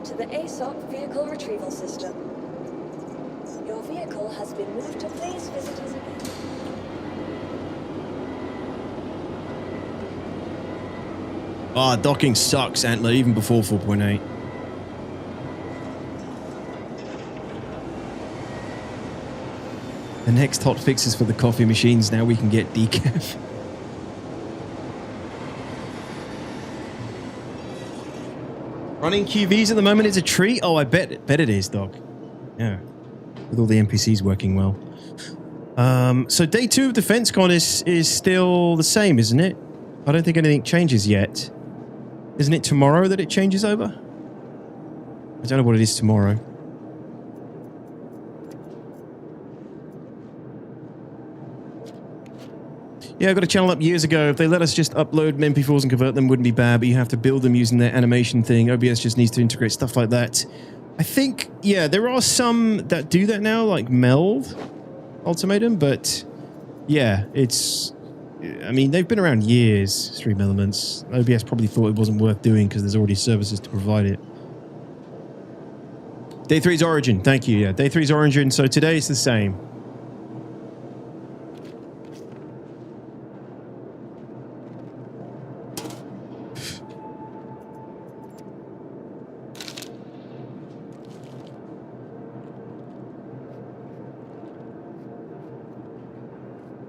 to the ASOC Vehicle Retrieval System. Your vehicle has been moved to please visit us again. Ah, docking sucks, Antler, even before 4.8. The next hot fix is for the coffee machines. Now we can get decaf. Running QVs at the moment is a treat. Oh, I bet it is, Doc. Yeah, with all the NPCs working well. So day 2 of DefenseCon is still the same, isn't it? I don't think anything changes yet. Isn't it tomorrow that it changes over? I don't know what it is tomorrow. Yeah, I got a channel up years ago. If they let us just upload MP4s and convert them, wouldn't be bad, but you have to build them using their animation thing. OBS just needs to integrate stuff like that. I think, yeah, there are some that do that now, like Meld Ultimatum, but yeah, it's... I mean, they've been around years, Stream Elements. OBS probably thought it wasn't worth doing because there's already services to provide it. Day 3's Origin. Thank you, yeah. Day 3's Origin, so today it's the same.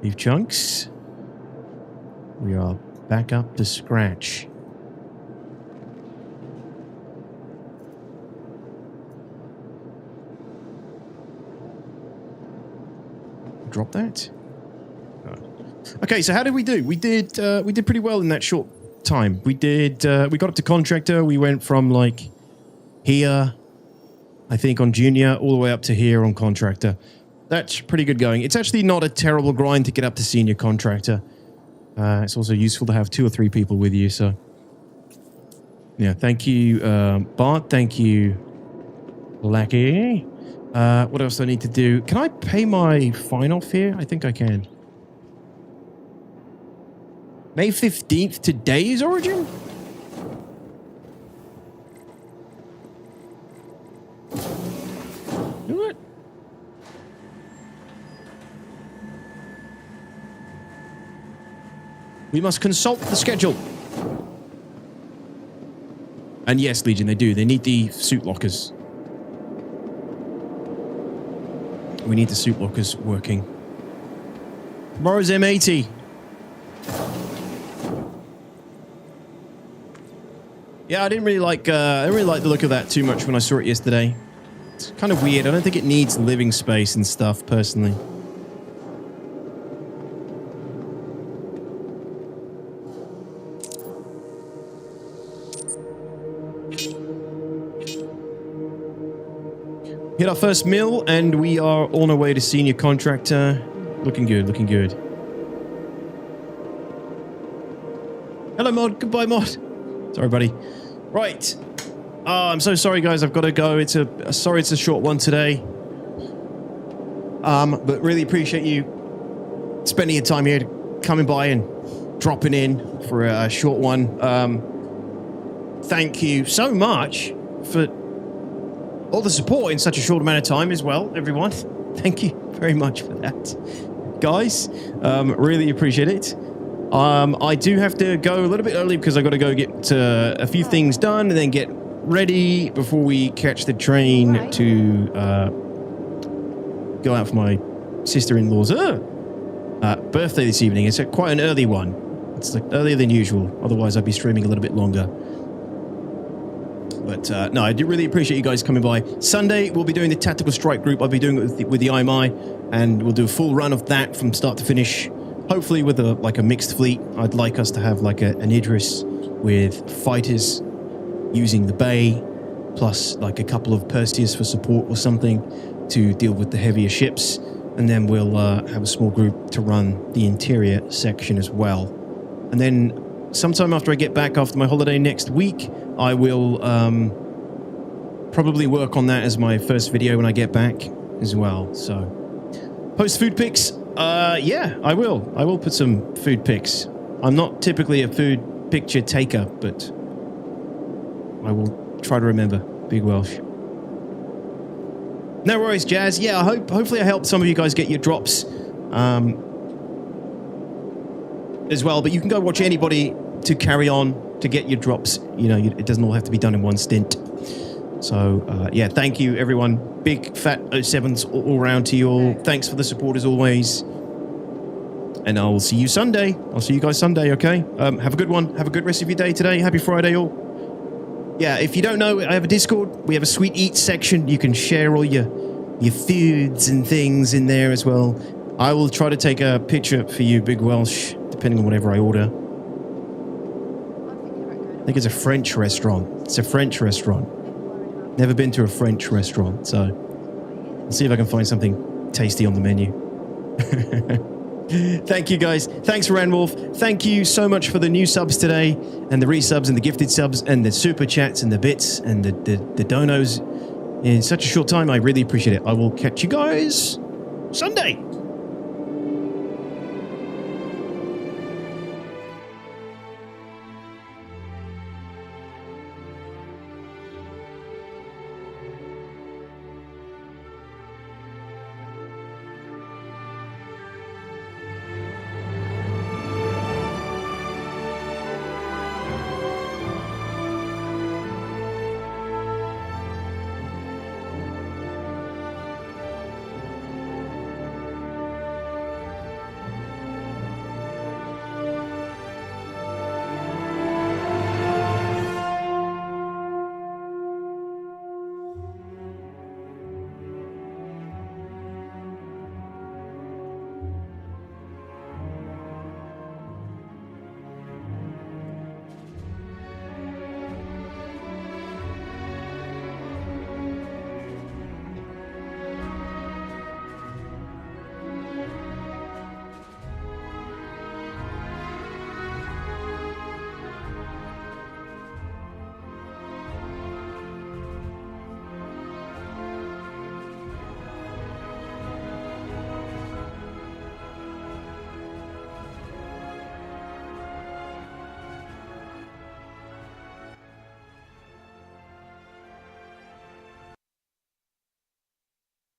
Leave chunks. We are back up to scratch. Drop that. Okay, so how did we do? We did pretty well in that short time. We got up to contractor. We went from like here, I think on junior, all the way up to here on contractor. That's pretty good going. It's actually not a terrible grind to get up to senior contractor. It's also useful to have 2 or 3 people with you. So yeah, thank you, Bart. Thank you, Lackey. What else do I need to do? Can I pay my fine off here? I think I can. May 15th, today's origin? What? We must consult the schedule. And yes, Legion, they do. They need the suit lockers. We need the suit lockers working. Tomorrow's M80. Yeah, I didn't really like the look of that too much when I saw it yesterday. It's kind of weird. I don't think it needs living space and stuff, personally. Hit our first mill, and we are on our way to senior contractor. Looking good, looking good. Hello, Mod. Goodbye, Mod. Sorry, buddy. Right. Oh, I'm so sorry, guys. I've got to go. Sorry it's a short one today. But really appreciate you spending your time here, coming by and dropping in for a short one. Thank you so much for all the support in such a short amount of time as well, everyone. Thank you very much for that, guys. Really appreciate it. I do have to go a little bit early because I got to go get a few things done and then get ready before we catch the train to go out for my sister-in-law's birthday this evening. It's quite an early one. It's like earlier than usual. Otherwise, I'd be streaming a little bit longer. But no, I do really appreciate you guys coming by. Sunday, we'll be doing the Tactical Strike Group. I'll be doing it with the IMI, and we'll do a full run of that from start to finish. Hopefully with a mixed fleet. I'd like us to have like an Idris with fighters using the Bay, plus like a couple of Perseus for support or something to deal with the heavier ships. And then we'll have a small group to run the interior section as well. And then sometime after I get back after my holiday next week, I will probably work on that as my first video when I get back as well. So post food pics. Yeah, I will. I will put some food pics. I'm not typically a food picture taker, but I will try to remember. Big Welsh. No worries, Jazz. Yeah, hopefully I helped some of you guys get your drops as well. But you can go watch anybody to carry on to get your drops. You know, it doesn't all have to be done in one stint. So, yeah, thank you, everyone. Big fat 07s all around to you all. Thanks for the support as always. And I will see you Sunday. I'll see you guys Sunday, okay? Have a good one. Have a good rest of your day today. Happy Friday, all. Yeah, if you don't know, I have a Discord. We have a Sweet Eats section. You can share all your foods and things in there as well. I will try to take a picture for you, Big Welsh, depending on whatever I order. I think it's a French restaurant. It's a French restaurant. Never been to a French restaurant, so I'll see if I can find something tasty on the menu. Thank you, guys. Thanks, Ranwolf. Thank you so much for the new subs today, and the resubs, and the gifted subs, and the super chats, and the bits, and the donos. In such a short time, I really appreciate it. I will catch you guys Sunday.